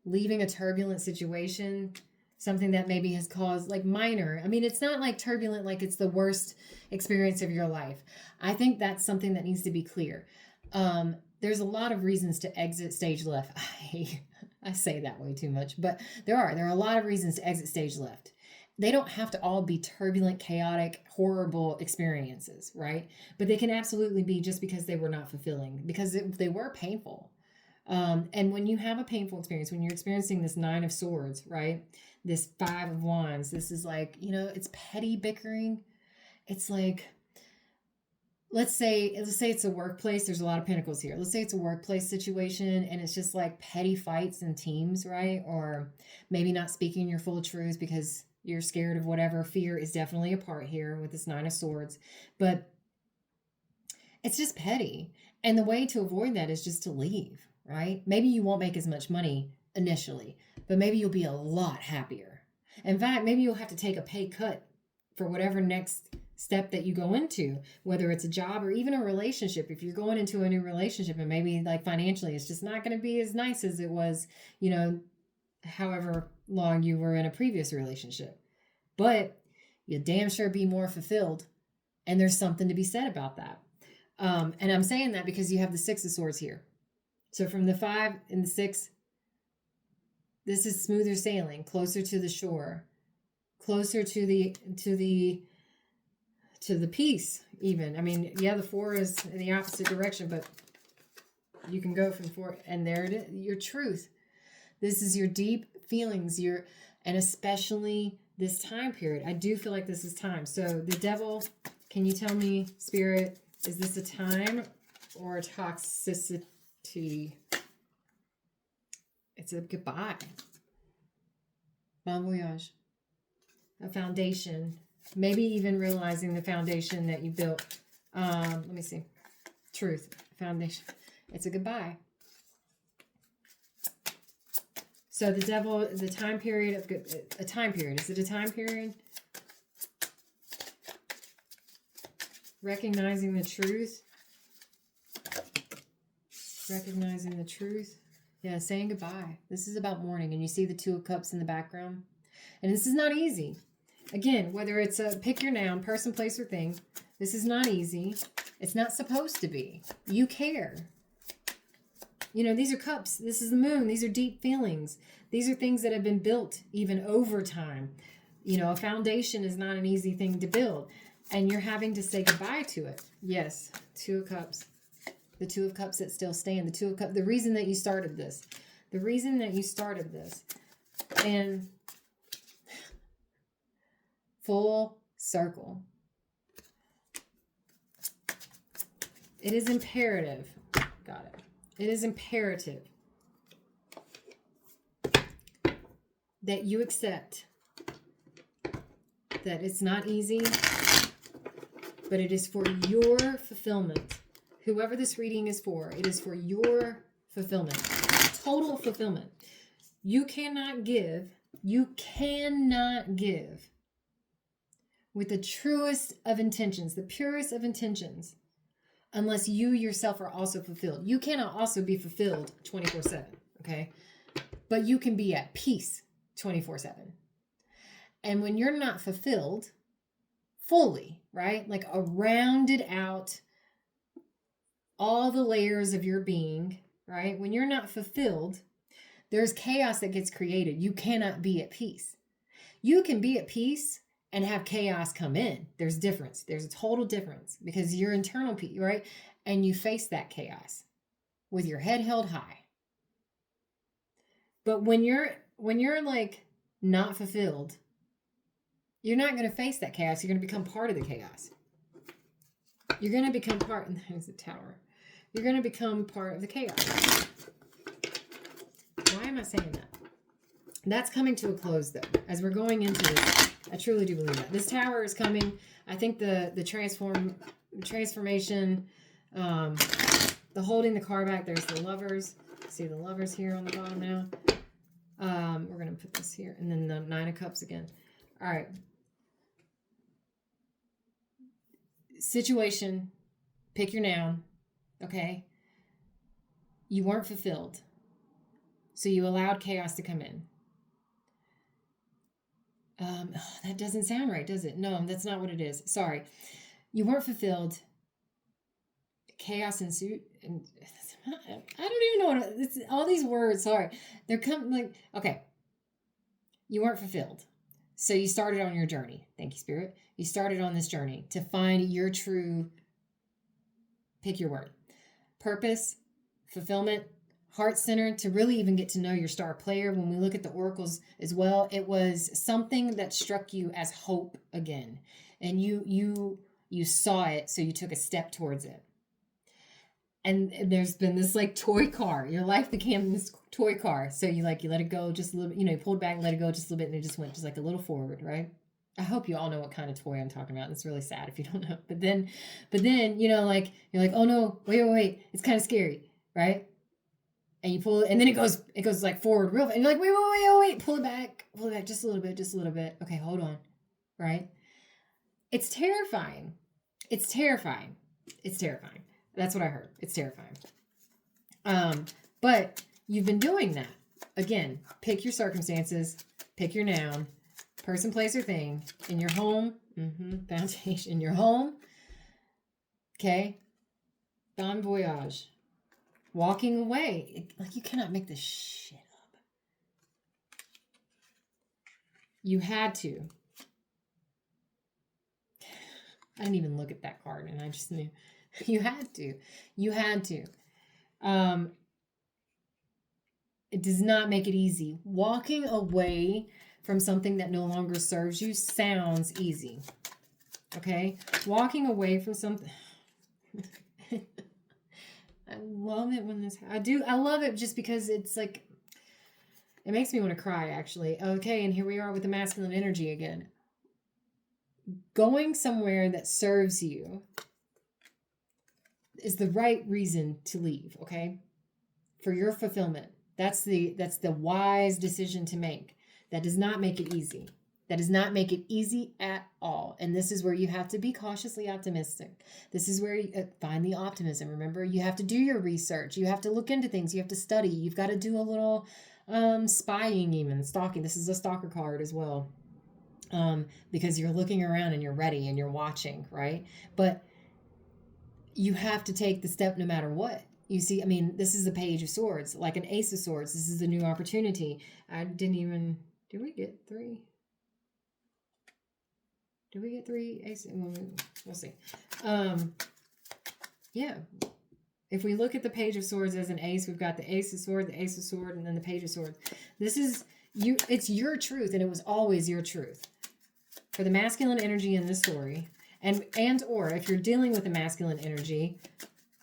Leaving a turbulent situation, something that maybe has caused like minor. I mean, it's not like turbulent, like it's the worst experience of your life. I think that's something that needs to be clear. There's a lot of reasons to exit stage left. I say that way too much, but there are a lot of reasons to exit stage left. They don't have to all be turbulent, chaotic, horrible experiences, right? But they can absolutely be just because they were not fulfilling, because they were painful. And when you have a painful experience, when you're experiencing this 9 of Swords, right? This 5 of Wands, this is like, it's petty bickering. It's like, let's say it's a workplace. There's a lot of pentacles here. Let's say it's a workplace situation and it's just like petty fights in teams, right? Or maybe not speaking your full truths because you're scared of whatever. Fear is definitely a part here with this 9 of Swords, but it's just petty. And the way to avoid that is just to leave, right? Maybe you won't make as much money initially, but maybe you'll be a lot happier. In fact, maybe you'll have to take a pay cut for whatever next step that you go into, whether it's a job or even a relationship. If you're going into a new relationship and maybe like financially, it's just not going to be as nice as it was, however long you were in a previous relationship, but you'll damn sure be more fulfilled. And there's something to be said about that. And I'm saying that because you have the 6 of Swords here. So from the 5 and the 6, this is smoother sailing, closer to the shore, closer to the to the peace even. I mean, yeah, the 4 is in the opposite direction, but you can go from 4, and there it is, your truth. This is your deep feelings, and especially this time period. I do feel like this is time. So the devil, can you tell me, Spirit, is this a time or a toxicity? It's a goodbye. Bon voyage. A foundation. Maybe even realizing the foundation that you built. Let me see. Truth. Foundation. It's a goodbye. So the devil, the time period of a time period. Is it a time period? Recognizing the truth. Recognizing the truth. Yeah, saying goodbye. This is about mourning. And you see the 2 of Cups in the background. And this is not easy. Again, whether it's a pick your noun, person, place, or thing, this is not easy. It's not supposed to be. You care. You know, these are cups. This is the moon. These are deep feelings. These are things that have been built even over time. You know, a foundation is not an easy thing to build. And you're having to say goodbye to it. Yes, 2 of Cups. The 2 of Cups that still stand. The 2 of Cups. The reason that you started this. The reason that you started this. And full circle. It is imperative. Got it. It is imperative that you accept that it's not easy, but it is for your fulfillment. Whoever this reading is for, it is for your fulfillment. Total fulfillment. You cannot give with the truest of intentions, the purest of intentions, unless you yourself are also fulfilled. You cannot also be fulfilled 24/7, okay? But you can be at peace 24/7. And when you're not fulfilled fully, right? Like a rounded out, all the layers of your being, right? When you're not fulfilled, there's chaos that gets created. You cannot be at peace. You can be at peace and have chaos come in. There's difference. There's a total difference because you're internal peace, right? And you face that chaos with your head held high. But when you're like not fulfilled, you're not going to face that chaos. You're going to become part of the chaos. You're going to become part, and there's the Tower. You're going to become part of the chaos. Why am I saying that? That's coming to a close, though. As we're going into this, I truly do believe that. This Tower is coming. I think the transformation, the holding the car back, there's the Lovers. See the Lovers here on the bottom now. We're going to put this here. And then the 9 of Cups again. All right. Situation. Pick your noun. Okay. You weren't fulfilled. So you allowed chaos to come in. That doesn't sound right, does it? No, that's not what it is. Sorry. You weren't fulfilled. Chaos ensued. And I don't even know what it's, all these words. Sorry. They're coming like, okay. You weren't fulfilled. So you started on your journey. Thank you, Spirit. You started on this journey to find your true, pick your word, purpose, fulfillment, heart center, to really even get to know your star player. When we look at the oracles as well, it was something that struck you as hope again. And you saw it, so you took a step towards it. And there's been this like toy car. Your life became this toy car. So you let it go just a little bit, you pulled back and let it go just a little bit, and it just went just like a little forward, right? I hope you all know what kind of toy I'm talking about. It's really sad if you don't know. But then, you're like, oh no, wait, it's kind of scary, right? And you pull it, and then it goes like forward real fast. And you're like, wait, pull it back just a little bit. Okay, hold on, right? It's terrifying. That's what I heard. It's terrifying. But you've been doing that. Again, pick your circumstances, pick your noun, person, place, or thing, in your home, foundation, in your home, okay? Bon voyage. Walking away. Like, you cannot make this shit up. You had to. I didn't even look at that card, and I just knew. You had to. It does not make it easy. Walking away from something that no longer serves you sounds easy. Okay? Walking away from something. I love it when this. I love it just because it's like. It makes me want to cry, actually. Okay, and here we are with the masculine energy again. Going somewhere that serves you is the right reason to leave, okay? For your fulfillment. That's the wise decision to make. That does not make it easy. That does not make it easy at all. And this is where you have to be cautiously optimistic. This is where you find the optimism. Remember, you have to do your research. You have to look into things. You have to study. You've got to do a little spying, even stalking. This is a stalker card as well. Because you're looking around and you're ready and you're watching, right? But you have to take the step no matter what. You see, I mean, this is a Page of Swords, like an Ace of Swords. This is a new opportunity. Did we get 3? Did we get 3 aces? We'll see. Yeah. If we look at the Page of Swords as an ace, we've got the Ace of Swords, the Ace of Swords, and then the Page of Swords. This is you. It's your truth, and it was always your truth. For the masculine energy in this story, and or if you're dealing with the masculine energy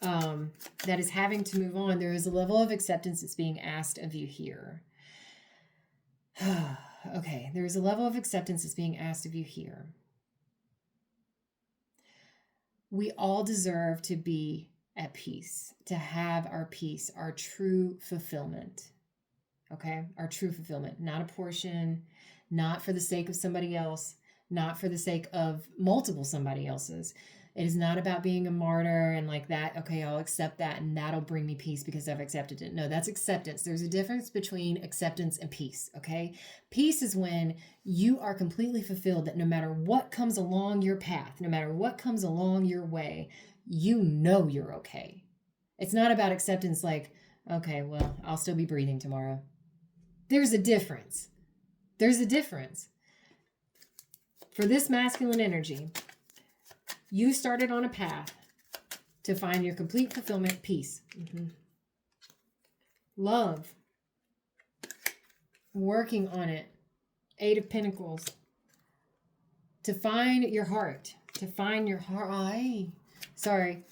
that is having to move on, there is a level of acceptance that's being asked of you here. Okay, there is a level of acceptance that's being asked of you here. We all deserve to be at peace, to have our peace, our true fulfillment. Okay, our true fulfillment, not a portion, not for the sake of somebody else, not for the sake of multiple somebody else's. It is not about being a martyr and like that. Okay, I'll accept that and that'll bring me peace because I've accepted it. No, that's acceptance. There's a difference between acceptance and peace, okay? Peace is when you are completely fulfilled that no matter what comes along your path, no matter what comes along your way, you know you're okay. It's not about acceptance like, okay, well, I'll still be breathing tomorrow. There's a difference. There's a difference. For this masculine energy, you started on a path to find your complete fulfillment, peace. Love. Working on it. 8 of Pentacles. To find your heart. To find your heart. Sorry,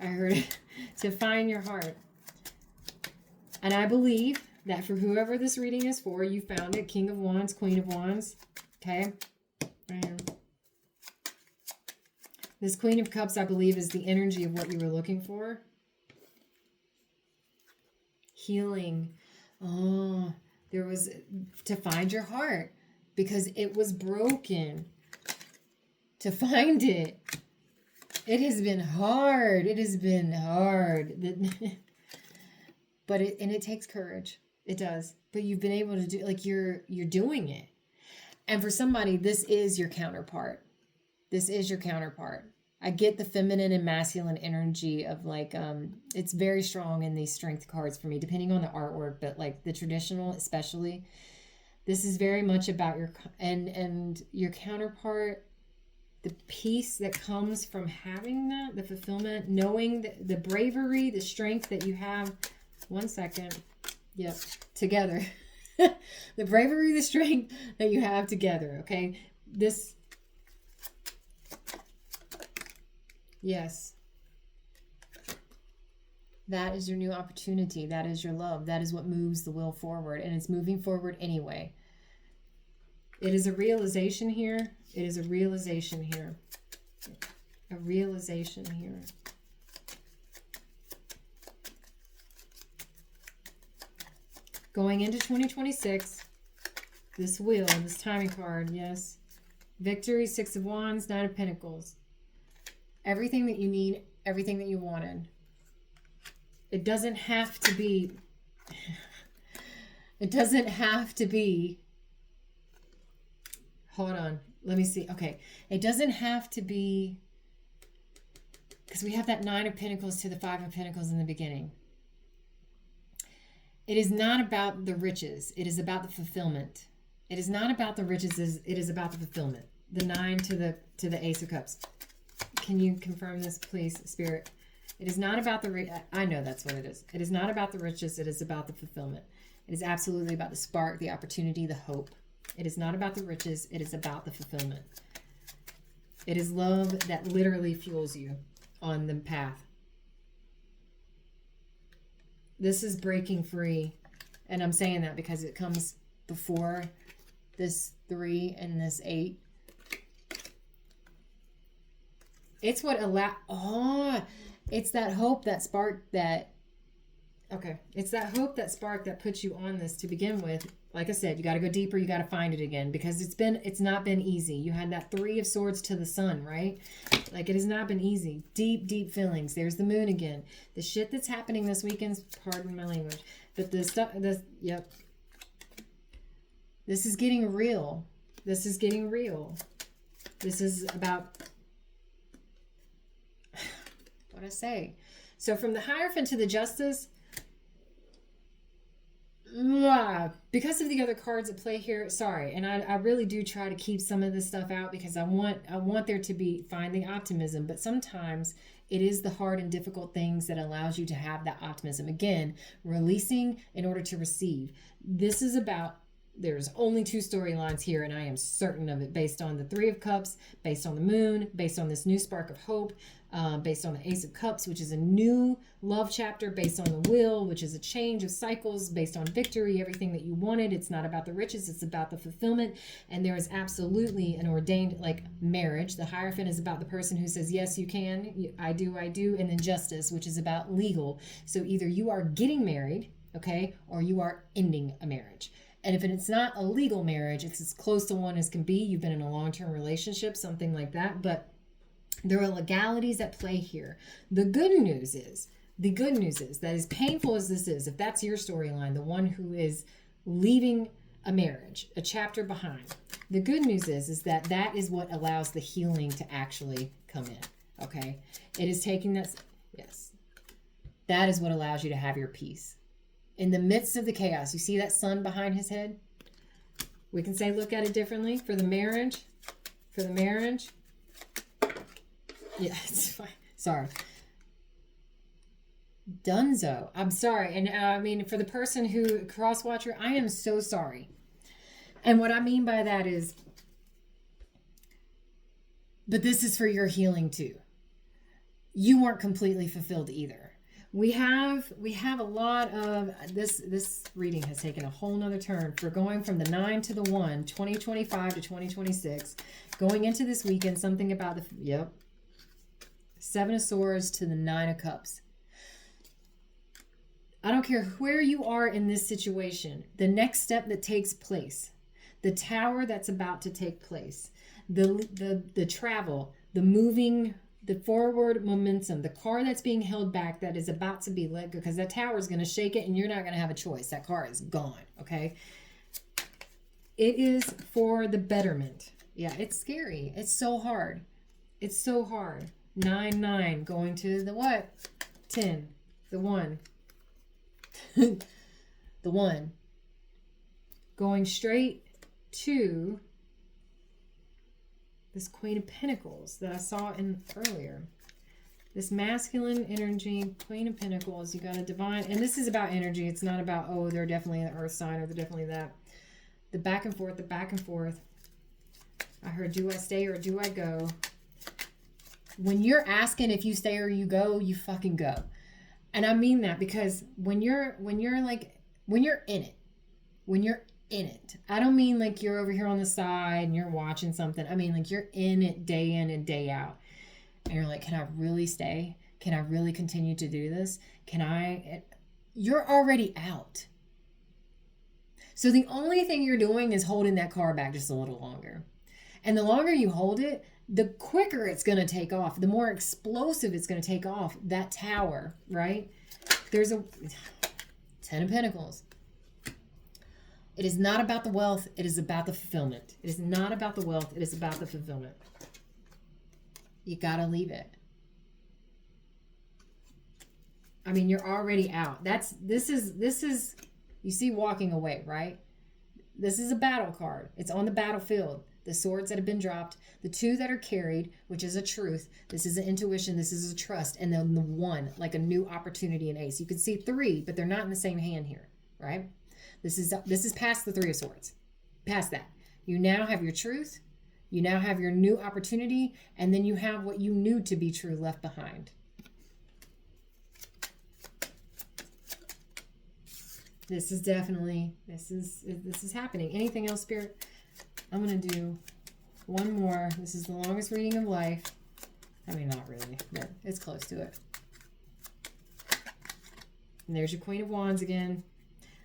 I heard it. To find your heart. And I believe that for whoever this reading is for, you found it. King of Wands, Queen of Wands. Okay? This Queen of Cups, I believe, is the energy of what you were looking for. Healing. Oh, there was to find your heart because it was broken. To find it. It has been hard. It has been hard. But it takes courage. It does. But you've been able to do, like, you're doing it. And for somebody, this is your counterpart. This is your counterpart. I get the feminine and masculine energy of like, it's very strong in these strength cards for me, depending on the artwork, but like the traditional especially. This is very much about your, and your counterpart, the peace that comes from having that, the fulfillment, knowing the bravery, the strength that you have. 1 second. Yep. Together. The bravery, the strength that you have together. Okay. This. Yes. That is your new opportunity. That is your love. That is what moves the will forward. And it's moving forward anyway. It is a realization here. It is a realization here. A realization here. Going into 2026, this wheel, this timing card, yes. Victory, 6 of Wands, 9 of Pentacles. Everything that you need, everything that you wanted. It doesn't have to be, it doesn't have to be, hold on, let me see. Okay, it doesn't have to be, because we have that 9 of Pentacles to the 5 of Pentacles in the beginning. It is not about the riches. It is about the fulfillment. It is not about the riches. It is about the fulfillment. The 9 to the Ace of Cups. can you confirm this, please, Spirit? It is not about I know that's what it is. It is not about the riches. It is about the fulfillment. It is absolutely about the spark, the opportunity, the hope. It is not about the riches. It is about the fulfillment. It is love that literally fuels you on the path. This is breaking free. And I'm saying that because it comes before this 3 and this 8. It's what it's that hope, that spark it's that hope, that spark that puts you on this to begin with. Like I said, you got to go deeper. You got to find it again because it's not been easy. You had that 3 of Swords to the Sun, right? Like it has not been easy. Deep, deep feelings. There's the Moon again. The shit that's happening this weekend, pardon my language, but this stuff, yep. This is getting real. This is getting real. This is about what I say. So from the Hierophant to the Justice, because of the other cards at play here, sorry, and I really do try to keep some of this stuff out because I want there to be finding optimism, but sometimes it is the hard and difficult things that allows you to have that optimism. Again, releasing in order to receive. This is about, there's only 2 storylines here, and I am certain of it, based on the 3 of Cups, based on the Moon, based on this new spark of hope, based on the Ace of Cups, which is a new love chapter, based on the Wheel, which is a change of cycles, based on victory, everything that you wanted. It's not about the riches, it's about the fulfillment. And there is absolutely an ordained, like marriage. The Hierophant is about the person who says, yes, you can, I do. And then Justice, which is about legal. So either you are getting married, okay, or you are ending a marriage. And if it's not a legal marriage, it's as close to one as can be. You've been in a long-term relationship, something like that. But there are legalities at play here. The good news is that as painful as this is, if that's your storyline, the one who is leaving a marriage, a chapter behind, the good news is that that is what allows the healing to actually come in, okay? It is taking that, yes. That is what allows you to have your peace. In the midst of the chaos, you see that sun behind his head? We can say, look at it differently. For the marriage, yeah, it's fine. Sorry. Dunzo. I'm sorry. And I mean, for the person who, cross-watcher, I am so sorry. And what I mean by that is, but this is for your healing too. You weren't completely fulfilled either. We have a lot of this reading has taken a whole nother turn. For going from the 9 to the 1, 2025 to 2026, going into this weekend, something about the 7 of Swords to the 9 of Cups. I don't care where you are in this situation, the next step that takes place, the tower that's about to take place, the travel, the moving, the forward momentum, the car that's being held back that is about to be let go, because that tower is going to shake it and you're not going to have a choice. That car is gone, okay? It is for the betterment. Yeah, it's scary. It's so hard. It's so hard. 9 going to the what? 10. The 1. The 1. Going straight to this Queen of Pentacles that I saw in earlier. This masculine energy, Queen of Pentacles. You got a divine, and this is about energy. It's not about, oh, they're definitely an earth sign or they're definitely that. The back and forth, the back and forth. I heard, do I stay or do I go? When you're asking if you stay or you go, you fucking go. And I mean that because when you're in it, I don't mean like you're over here on the side and you're watching something. I mean like you're in it day in and day out. And you're like, can I really stay? Can I really continue to do this? You're already out. So the only thing you're doing is holding that car back just a little longer. And the longer you hold it, the quicker it's going to take off, the more explosive it's going to take off. That tower, right? There's a 10 of Pentacles. It is not about the wealth. It is about the fulfillment. It is not about the wealth. It is about the fulfillment. You got to leave it. I mean, you're already out. This is, you see walking away, right? This is a battle card. It's on the battlefield. the swords that have been dropped, the 2 that are carried, which is a truth. This is an intuition. This is a trust. And then the 1, like a new opportunity in ace. You can see 3, but they're not in the same hand here, right? This is past the 3 of swords. Past that. You now have your truth. You now have your new opportunity. And then you have what you knew to be true left behind. This is definitely, this is happening. Anything else, Spirit? I'm going to do one more. This is the longest reading of life. I mean, not really, but it's close to it. And there's your Queen of Wands again.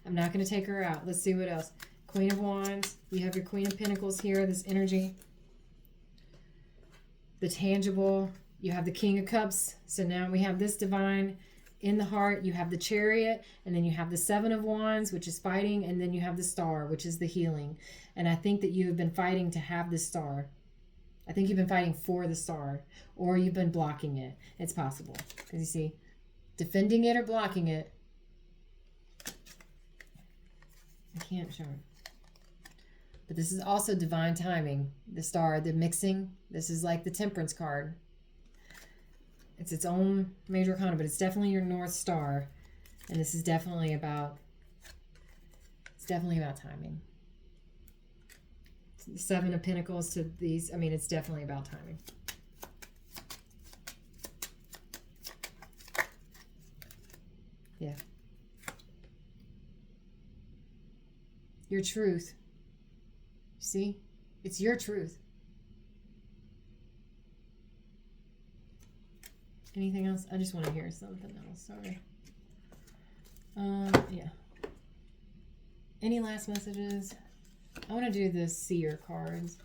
I'm not going to take her out. Let's see what else. Queen of Wands. You have your Queen of Pentacles here, this energy. The tangible. You have the King of Cups. So now we have this divine in the heart. You have the Chariot, and then you have the 7 of Wands, which is fighting, and then you have the Star, which is the healing. And I think that you have been fighting to have the Star. I think you've been fighting for the Star, or you've been blocking it. It's possible. Because you see, defending it or blocking it. I can't show it. But this is also divine timing. The Star, the mixing. This is like the Temperance card. It's its own major arcana, but it's definitely your North Star. And this is definitely about, it's definitely about timing. 7 of Pentacles to these, I mean, it's definitely about timing. Yeah. Your truth. See? It's your truth. Anything else? I just want to hear something else. Sorry. Yeah. Any last messages? I want to do the seer cards.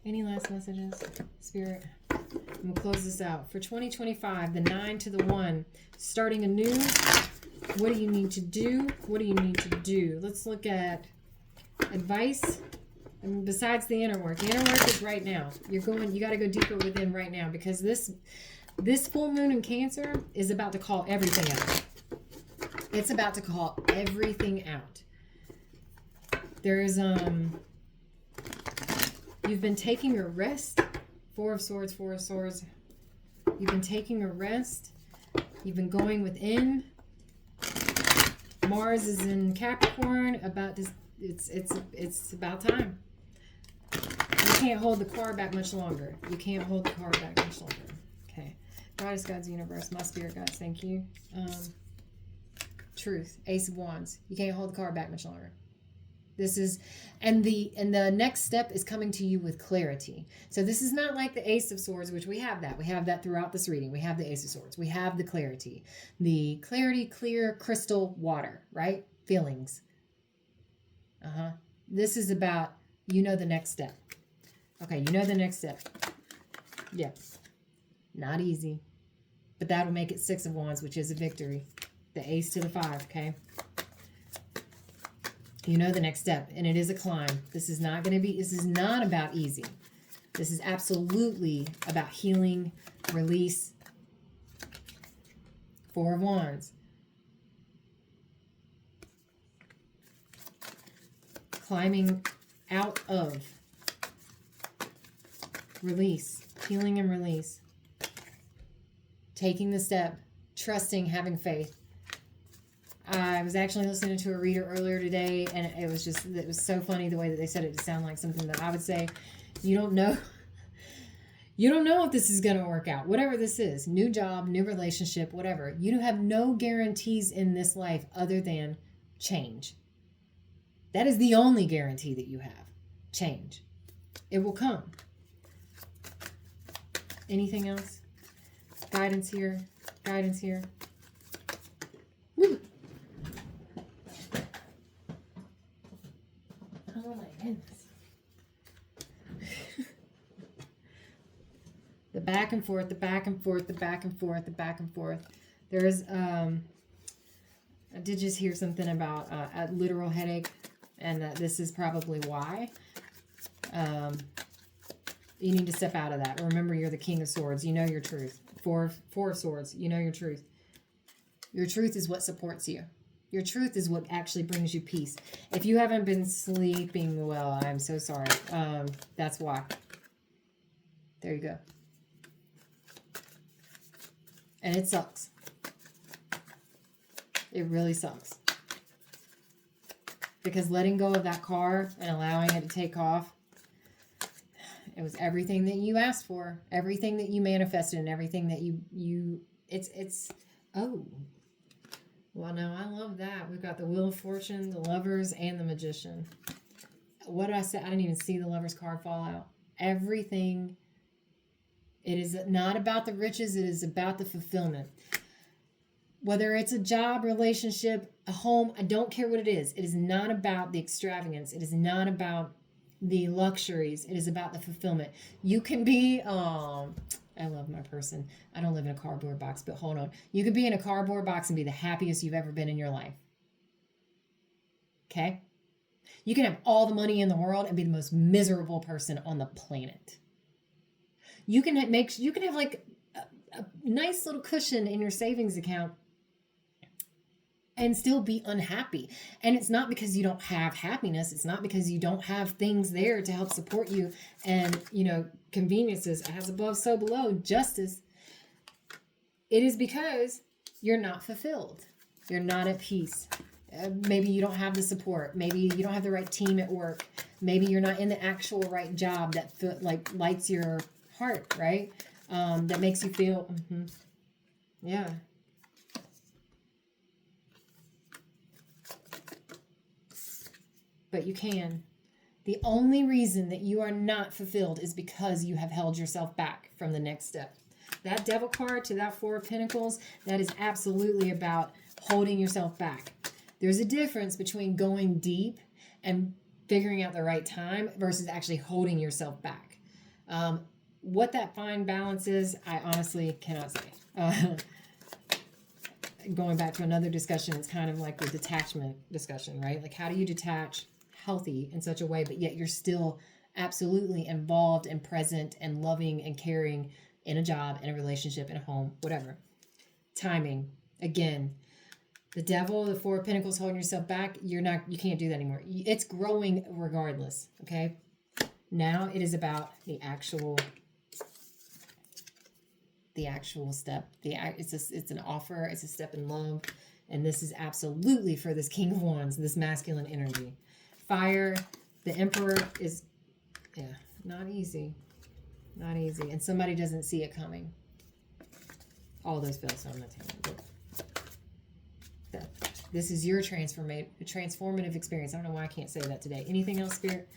Any last messages, Spirit? I'm going to close this out. For 2025, the 9 to the 1, starting anew. What do you need to do? What do you need to do? Let's look at advice. And besides the inner work is right now. You got to go deeper within right now, because this full moon in Cancer is about to call everything out. It's about to call everything out. There's you've been taking a rest. 4 of Swords, 4 of Swords. You've been taking a rest. You've been going within. Mars is in Capricorn. About this, it's about time. You can't hold the car back much longer. You can't hold the car back much longer. Okay. Goddess, God's universe, my spirit guides, thank you. Truth, Ace of Wands. You can't hold the car back much longer. This is, and the next step is coming to you with clarity. So this is not like the Ace of Swords, which we have that. We have that throughout this reading. We have the Ace of Swords. We have the clarity. The clarity, clear, crystal water, right? Feelings. This is about, you know, the next step. Okay, you know the next step. Yeah. Not easy. But that'll make it 6 of Wands, which is a victory. The Ace to the 5, okay? You know the next step, and it is a climb. This is not about easy. This is absolutely about healing, release. 4 of Wands. Climbing out of. Release. Healing and release. Taking the step. Trusting, having faith. I was actually listening to a reader earlier today, and it was so funny the way that they said it to sound like something that I would say. You don't know if this is going to work out. Whatever this is, new job, new relationship, whatever. You have no guarantees in this life other than change. That is the only guarantee that you have. Change. It will come. Anything else? Guidance here. Guidance here. Woo. Oh my goodness. The back and forth, the back and forth, the back and forth, the back and forth. There's, I did just hear something about a literal headache, and this is probably why. You need to step out of that. Remember, you're the King of Swords. You know your truth. Four of Swords. You know your truth. Your truth is what supports you. Your truth is what actually brings you peace. If you haven't been sleeping well, I'm so sorry. That's why. There you go. And it sucks. It really sucks. Because letting go of that car and allowing it to take off, it was everything that you asked for, everything that you manifested, and everything that oh. Well, no, I love that. We've got the Wheel of Fortune, the Lovers, and the Magician. What did I say? I didn't even see the Lovers card fall out. Everything. It is not about the riches. It is about the fulfillment. Whether it's a job, relationship, a home, I don't care what it is. It is not about the extravagance. It is not about the luxuries. It is about the fulfillment. You can be, I love my person. I don't live in a cardboard box, but hold on. You could be in a cardboard box and be the happiest you've ever been in your life. Okay? You can have all the money in the world and be the most miserable person on the planet. You can have like a nice little cushion in your savings account and still be unhappy. And it's not because you don't have happiness. It's not because you don't have things there to help support you and, conveniences, as above, so below, justice. It is because you're not fulfilled. You're not at peace. Maybe you don't have the support. Maybe you don't have the right team at work. Maybe you're not in the actual right job that lights your heart, right? That makes you feel, yeah. But you can. The only reason that you are not fulfilled is because you have held yourself back from the next step. That Devil card to that Four of Pentacles, that is absolutely about holding yourself back. There's a difference between going deep and figuring out the right time versus actually holding yourself back. What that fine balance is, I honestly cannot say. Going back to another discussion, it's kind of like the detachment discussion, right? Like, how do you detach healthy in such a way, but yet you're still absolutely involved and present and loving and caring in a job, in a relationship, in a home, whatever. Timing. Again, the Devil, the Four of Pentacles, holding yourself back, you can't do that anymore. It's growing regardless, okay? Now it is about the actual step. It's an offer, it's a step in love, and this is absolutely for this King of Wands, this masculine energy. Fire, the Emperor is, not easy. Not easy. And somebody doesn't see it coming. All those feel, so I'm not telling you. This is your transformative experience. I don't know why I can't say that today. Anything else, Spirit?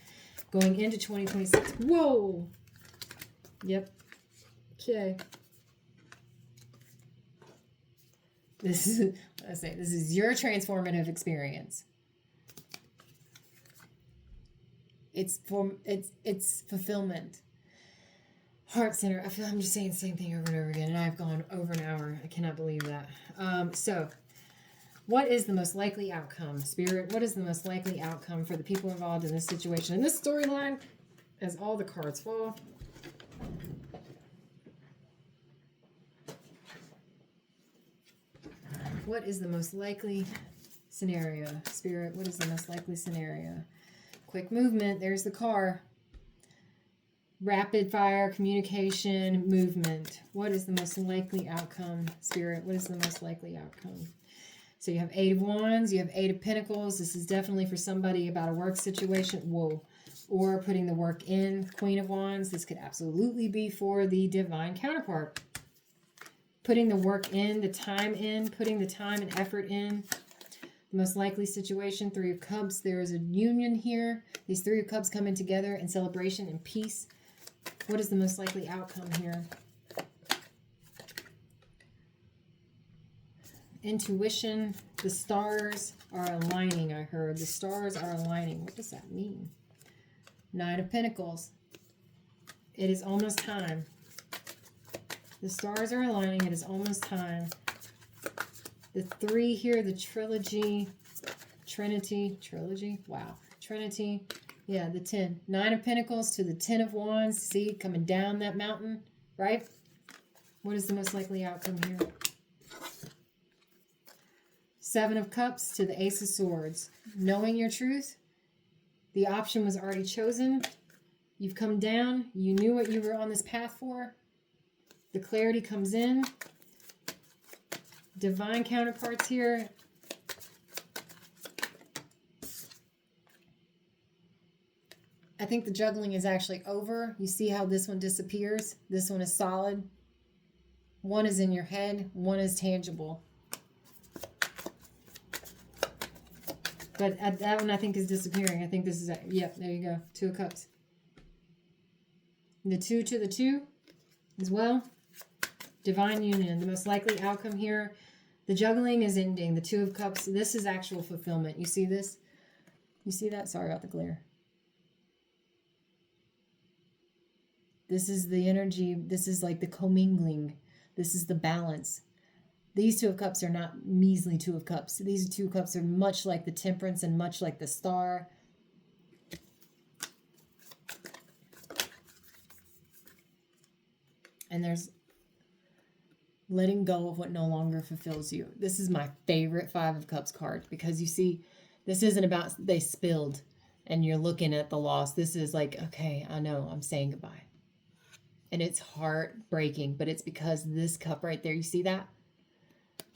Going into 2026. Whoa! Yep. Okay. This is your transformative experience. It's fulfillment. Heart center. I feel I'm just saying the same thing over and over again, and I've gone over an hour. I cannot believe that. So, what is the most likely outcome, Spirit? What is the most likely outcome for the people involved in this situation, in this storyline, as all the cards fall? What is the most likely scenario, Spirit? What is the most likely scenario? Quick movement. There's the car. Rapid fire communication movement. What is the most likely outcome, Spirit? What is the most likely outcome? So you have Eight of Wands. You have Eight of Pentacles. This is definitely for somebody about a work situation. Whoa. Or putting the work in. Queen of Wands. This could absolutely be for the divine counterpart. Putting the work in, the time in, putting the time and effort in. The most likely situation, Three of Cups. There is a union here. These Three of Cups coming together in celebration and peace. What is the most likely outcome here? Intuition. The stars are aligning, I heard. The stars are aligning. What does that mean? Nine of Pentacles. It is almost time. The stars are aligning. It is almost time. The three here, the trilogy, trilogy, wow, Trinity, yeah, the 10. Nine of Pentacles to the 10 of Wands, see, coming down that mountain, right? What is the most likely outcome here? Seven of Cups to the Ace of Swords. Knowing your truth, the option was already chosen. You've come down. You knew what you were on this path for. The clarity comes in. Divine counterparts here. I think the juggling is actually over. You see how this one disappears? This one is solid. One is in your head. One is tangible. But that one I think is disappearing. I think this is, yep, there you go. Two of Cups. The 2 to the 2 as well. Divine union. The most likely outcome here. The juggling is ending. The 2 of Cups. This is actual fulfillment. You see this? You see that? Sorry about the glare. This is the energy. This is like the commingling. This is the balance. These 2 of Cups are not measly 2 of Cups. These 2 Cups are much like the Temperance and much like the Star. And there's letting go of what no longer fulfills you. This is my favorite 5 of Cups card because you see, this isn't about they spilled and you're looking at the loss. This is like, okay, I know I'm saying goodbye. And it's heartbreaking, but it's because this cup right there, you see that?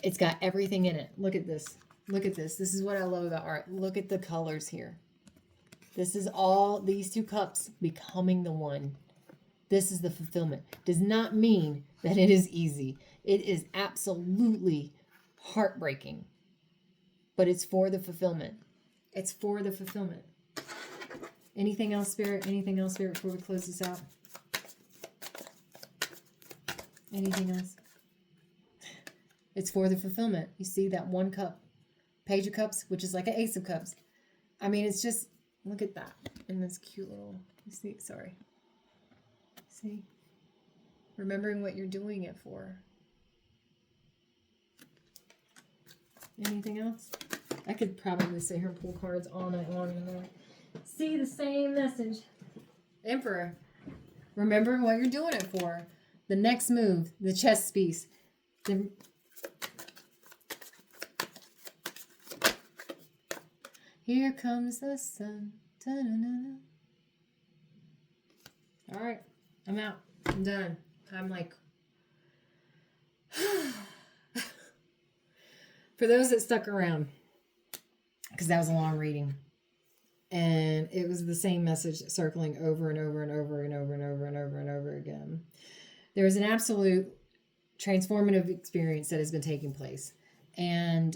It's got everything in it. Look at this. Look at this. This is what I love about art. Look at the colors here. This is all these 2 cups becoming the one. This is the fulfillment. Does not mean that it is easy. It is absolutely heartbreaking. But it's for the fulfillment. It's for the fulfillment. Anything else, Spirit? Anything else, Spirit, before we close this out? Anything else? It's for the fulfillment. You see that 1 cup. Page of Cups, which is like an Ace of Cups. I mean, it's just, look at that. And this cute little, you see, sorry. See? Remembering what you're doing it for. Anything else? I could probably sit here and pull cards all night long and see the same message. Emperor. Remembering what you're doing it for. The next move, the chess piece. Here comes the sun. Da-da-da. All right, I'm out. I'm done. I'm like, for those that stuck around, because that was a long reading, and it was the same message circling over and over and over and over and over and over and over again. There is an absolute transformative experience that has been taking place. And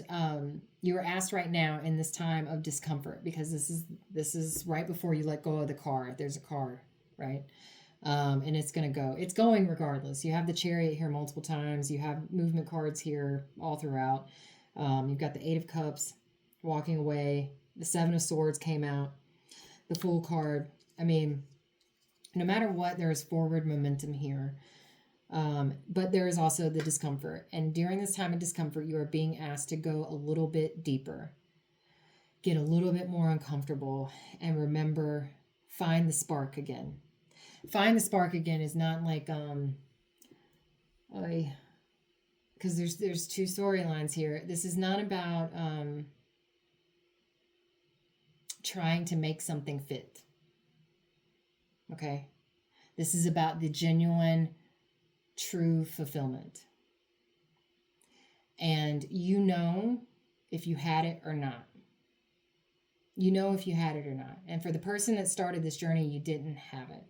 you are asked right now in this time of discomfort, because this is right before you let go of the car. If there's a car, right? And it's going to go. It's going regardless. You have the Chariot here multiple times. You have movement cards here all throughout. You've got the 8 of Cups walking away. The 7 of Swords came out. The Fool card. I mean, no matter what, there is forward momentum here. But there is also the discomfort. And during this time of discomfort, you are being asked to go a little bit deeper. Get a little bit more uncomfortable. And remember, find the spark again. Find the spark again is not like, because there's 2 storylines here. This is not about trying to make something fit. Okay? This is about the genuine, true fulfillment. And you know if you had it or not. You know if you had it or not. And for the person that started this journey, you didn't have it.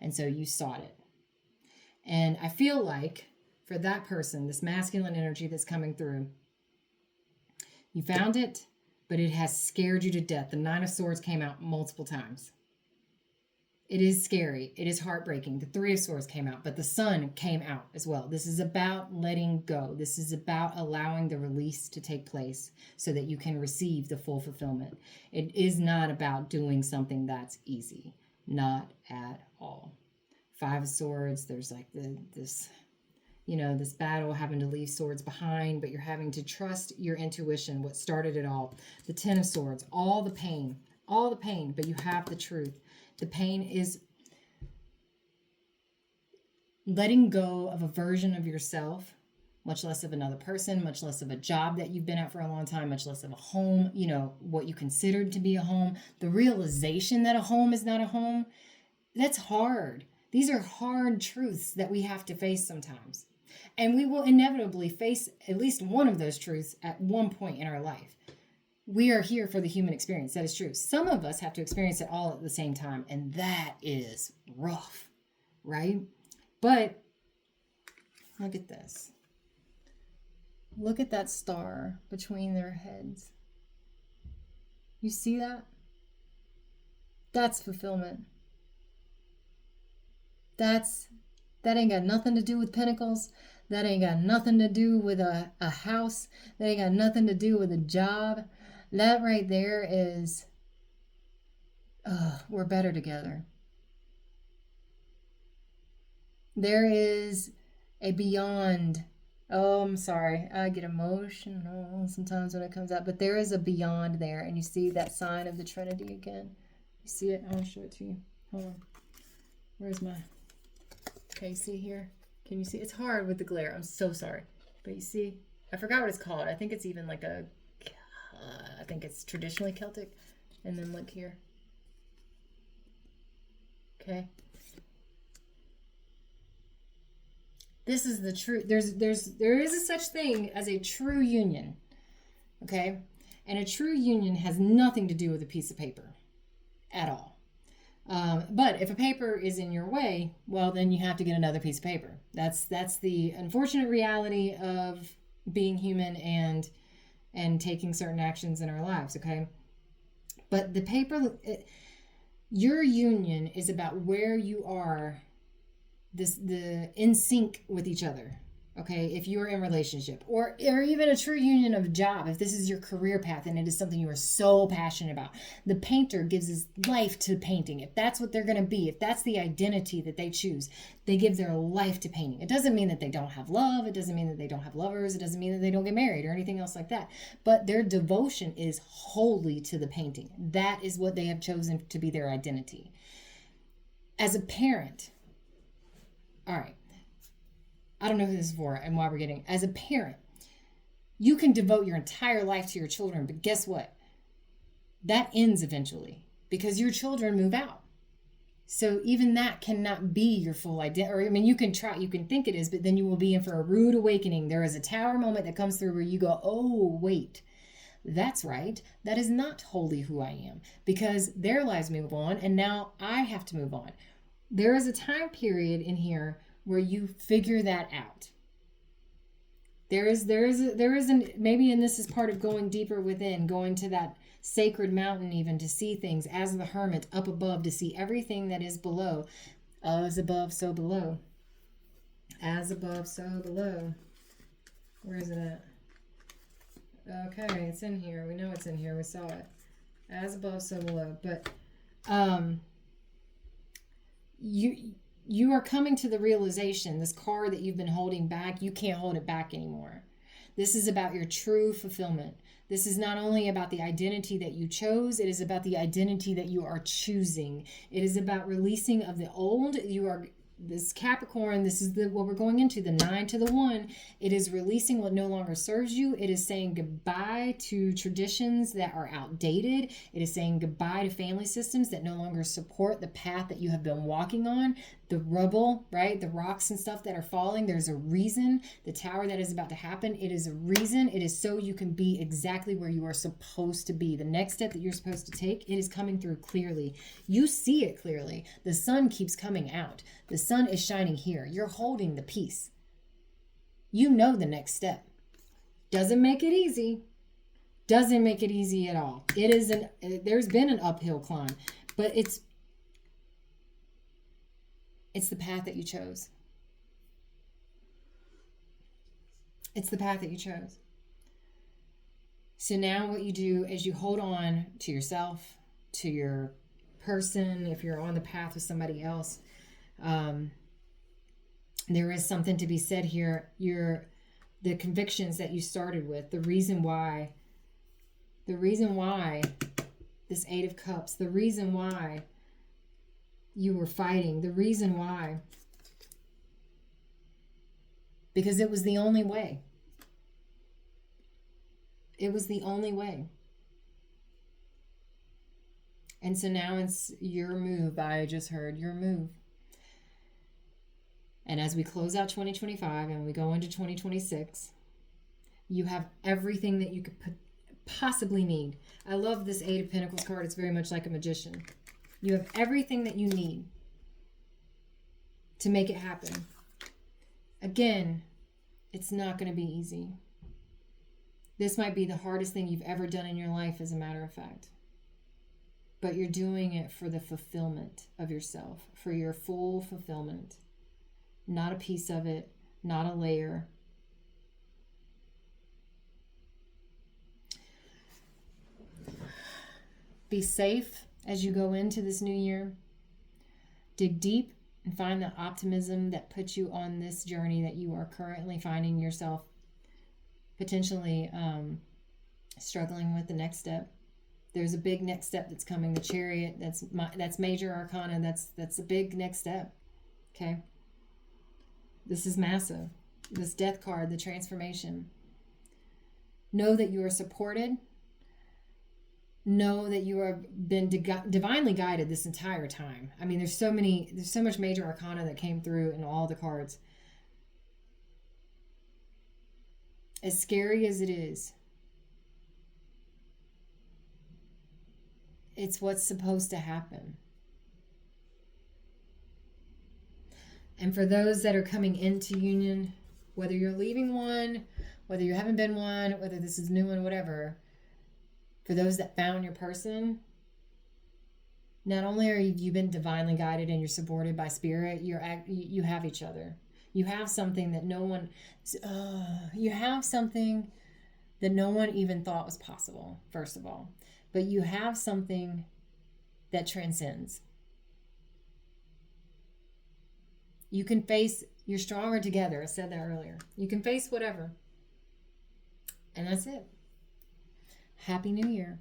And so you sought it. And I feel like for that person, this masculine energy that's coming through, you found it, but it has scared you to death. The 9 of Swords came out multiple times. It is scary. It is heartbreaking. The 3 of Swords came out, but the Sun came out as well. This is about letting go. This is about allowing the release to take place so that you can receive the full fulfillment. It is not about doing something that's easy. Not at all. 5 of Swords, there's like this battle, having to leave swords behind, but you're having to trust your intuition, what started it all. The 10 of Swords, all the pain, but you have the truth. The pain is letting go of a version of yourself much less of another person, much less of a job that you've been at for a long time, much less of a home, what you considered to be a home. The realization that a home is not a home, that's hard. These are hard truths that we have to face sometimes. And we will inevitably face at least one of those truths at one point in our life. We are here for the human experience. That is true. Some of us have to experience it all at the same time, and that is rough, right? But look at this. Look at that star between their heads. You see that? That's fulfillment. That ain't got nothing to do with pentacles. That ain't got nothing to do with a house. That ain't got nothing to do with a job. That right there is, we're better together. There is a beyond. Oh, I'm sorry. I get emotional sometimes when it comes out. But there is a beyond there. And you see that sign of the Trinity again. You see it? I want to show it to you. Hold on. Where's my... Okay, see here? Can you see? It's hard with the glare. I'm so sorry. But you see? I forgot what it's called. I think it's even like a... I think it's traditionally Celtic. And then look here. Okay. This is the true. There is a such thing as a true union. Okay? And a true union has nothing to do with a piece of paper at all. But if a paper is in your way, well, then you have to get another piece of paper. That's the unfortunate reality of being human and taking certain actions in our lives, okay? But the paper, your union is about where you are in sync with each other, okay? If you're in relationship or even a true union of a job, if this is your career path and it is something you are so passionate about. The painter gives his life to painting. If that's what they're going to be, if that's the identity that they choose, they give their life to painting. It doesn't mean that they don't have love. It doesn't mean that they don't have lovers. It doesn't mean that they don't get married or anything else like that. But their devotion is wholly to the painting. That is what they have chosen to be their identity. As a parent, all right, I don't know who this is for and why we're getting. As a parent, you can devote your entire life to your children, but guess what? That ends eventually because your children move out. So even that cannot be your full identity. Or, I mean, you can think it is, but then you will be in for a rude awakening. There is a tower moment that comes through where you go, oh, wait, that's right. That is not wholly who I am because their lives move on and now I have to move on. There is a time period in here where you figure that out. There is maybe, and this is part of going deeper within, going to that sacred mountain even to see things as the hermit up above, to see everything that is below. As above, so below. As above, so below. Where is it at? Okay, it's in here. We know it's in here. We saw it. As above, so below. But you are coming to the realization, this car that you've been holding back, you can't hold it back anymore. This is about your true fulfillment. This is not only about the identity that you chose, it is about the identity that you are choosing. It is about releasing of the old. This Capricorn, this is what we're going into, the 9 to the 1. It is releasing what no longer serves you. It is saying goodbye to traditions that are outdated. It is saying goodbye to family systems that no longer support the path that you have been walking on. The rubble, right? The rocks and stuff that are falling. There's a reason. The tower that is about to happen, it is a reason. It is so you can be exactly where you are supposed to be. The next step that you're supposed to take, it is coming through clearly. You see it clearly. The sun keeps coming out. The sun is shining here. You're holding the peace. You know the next step. Doesn't make it easy. Doesn't make it easy at all. There's been an uphill climb, but it's the path that you chose. It's the path that you chose. So now what you do is you hold on to yourself, to your person, if you're on the path with somebody else. There is something to be said here. The convictions that you started with, the reason why this 8 of Cups, the reason why you were fighting, the reason why because it was the only way. It was the only way. And so now it's your move. I just heard your move. And as we close out 2025 and we go into 2026, you have everything that you could possibly need. I love this Eight of Pentacles card. It's very much like a magician. You have everything that you need to make it happen. Again, it's not going to be easy. This might be the hardest thing you've ever done in your life, as a matter of fact. But you're doing it for the fulfillment of yourself, for your full fulfillment. Not a piece of it, not a layer. Be safe as you go into this new year. Dig deep and find the optimism that puts you on this journey that you are currently finding yourself potentially struggling with the next step. There's a big next step that's coming. The Chariot, that's major arcana. That's a big next step. Okay? This is massive. This Death card, the transformation. Know that you are supported. Know that you have been divinely guided this entire time. I mean, there's so much major arcana that came through in all the cards. As scary as it is, it's what's supposed to happen. And for those that are coming into union, whether you're leaving one, whether you haven't been one, whether this is new one, whatever, for those that found your person, not only are you been divinely guided and you're supported by spirit, you have each other. You have something that no one even thought was possible, first of all. But you have something that transcends. You can face, you're stronger together. I said that earlier. You can face whatever. And that's it. Happy New Year.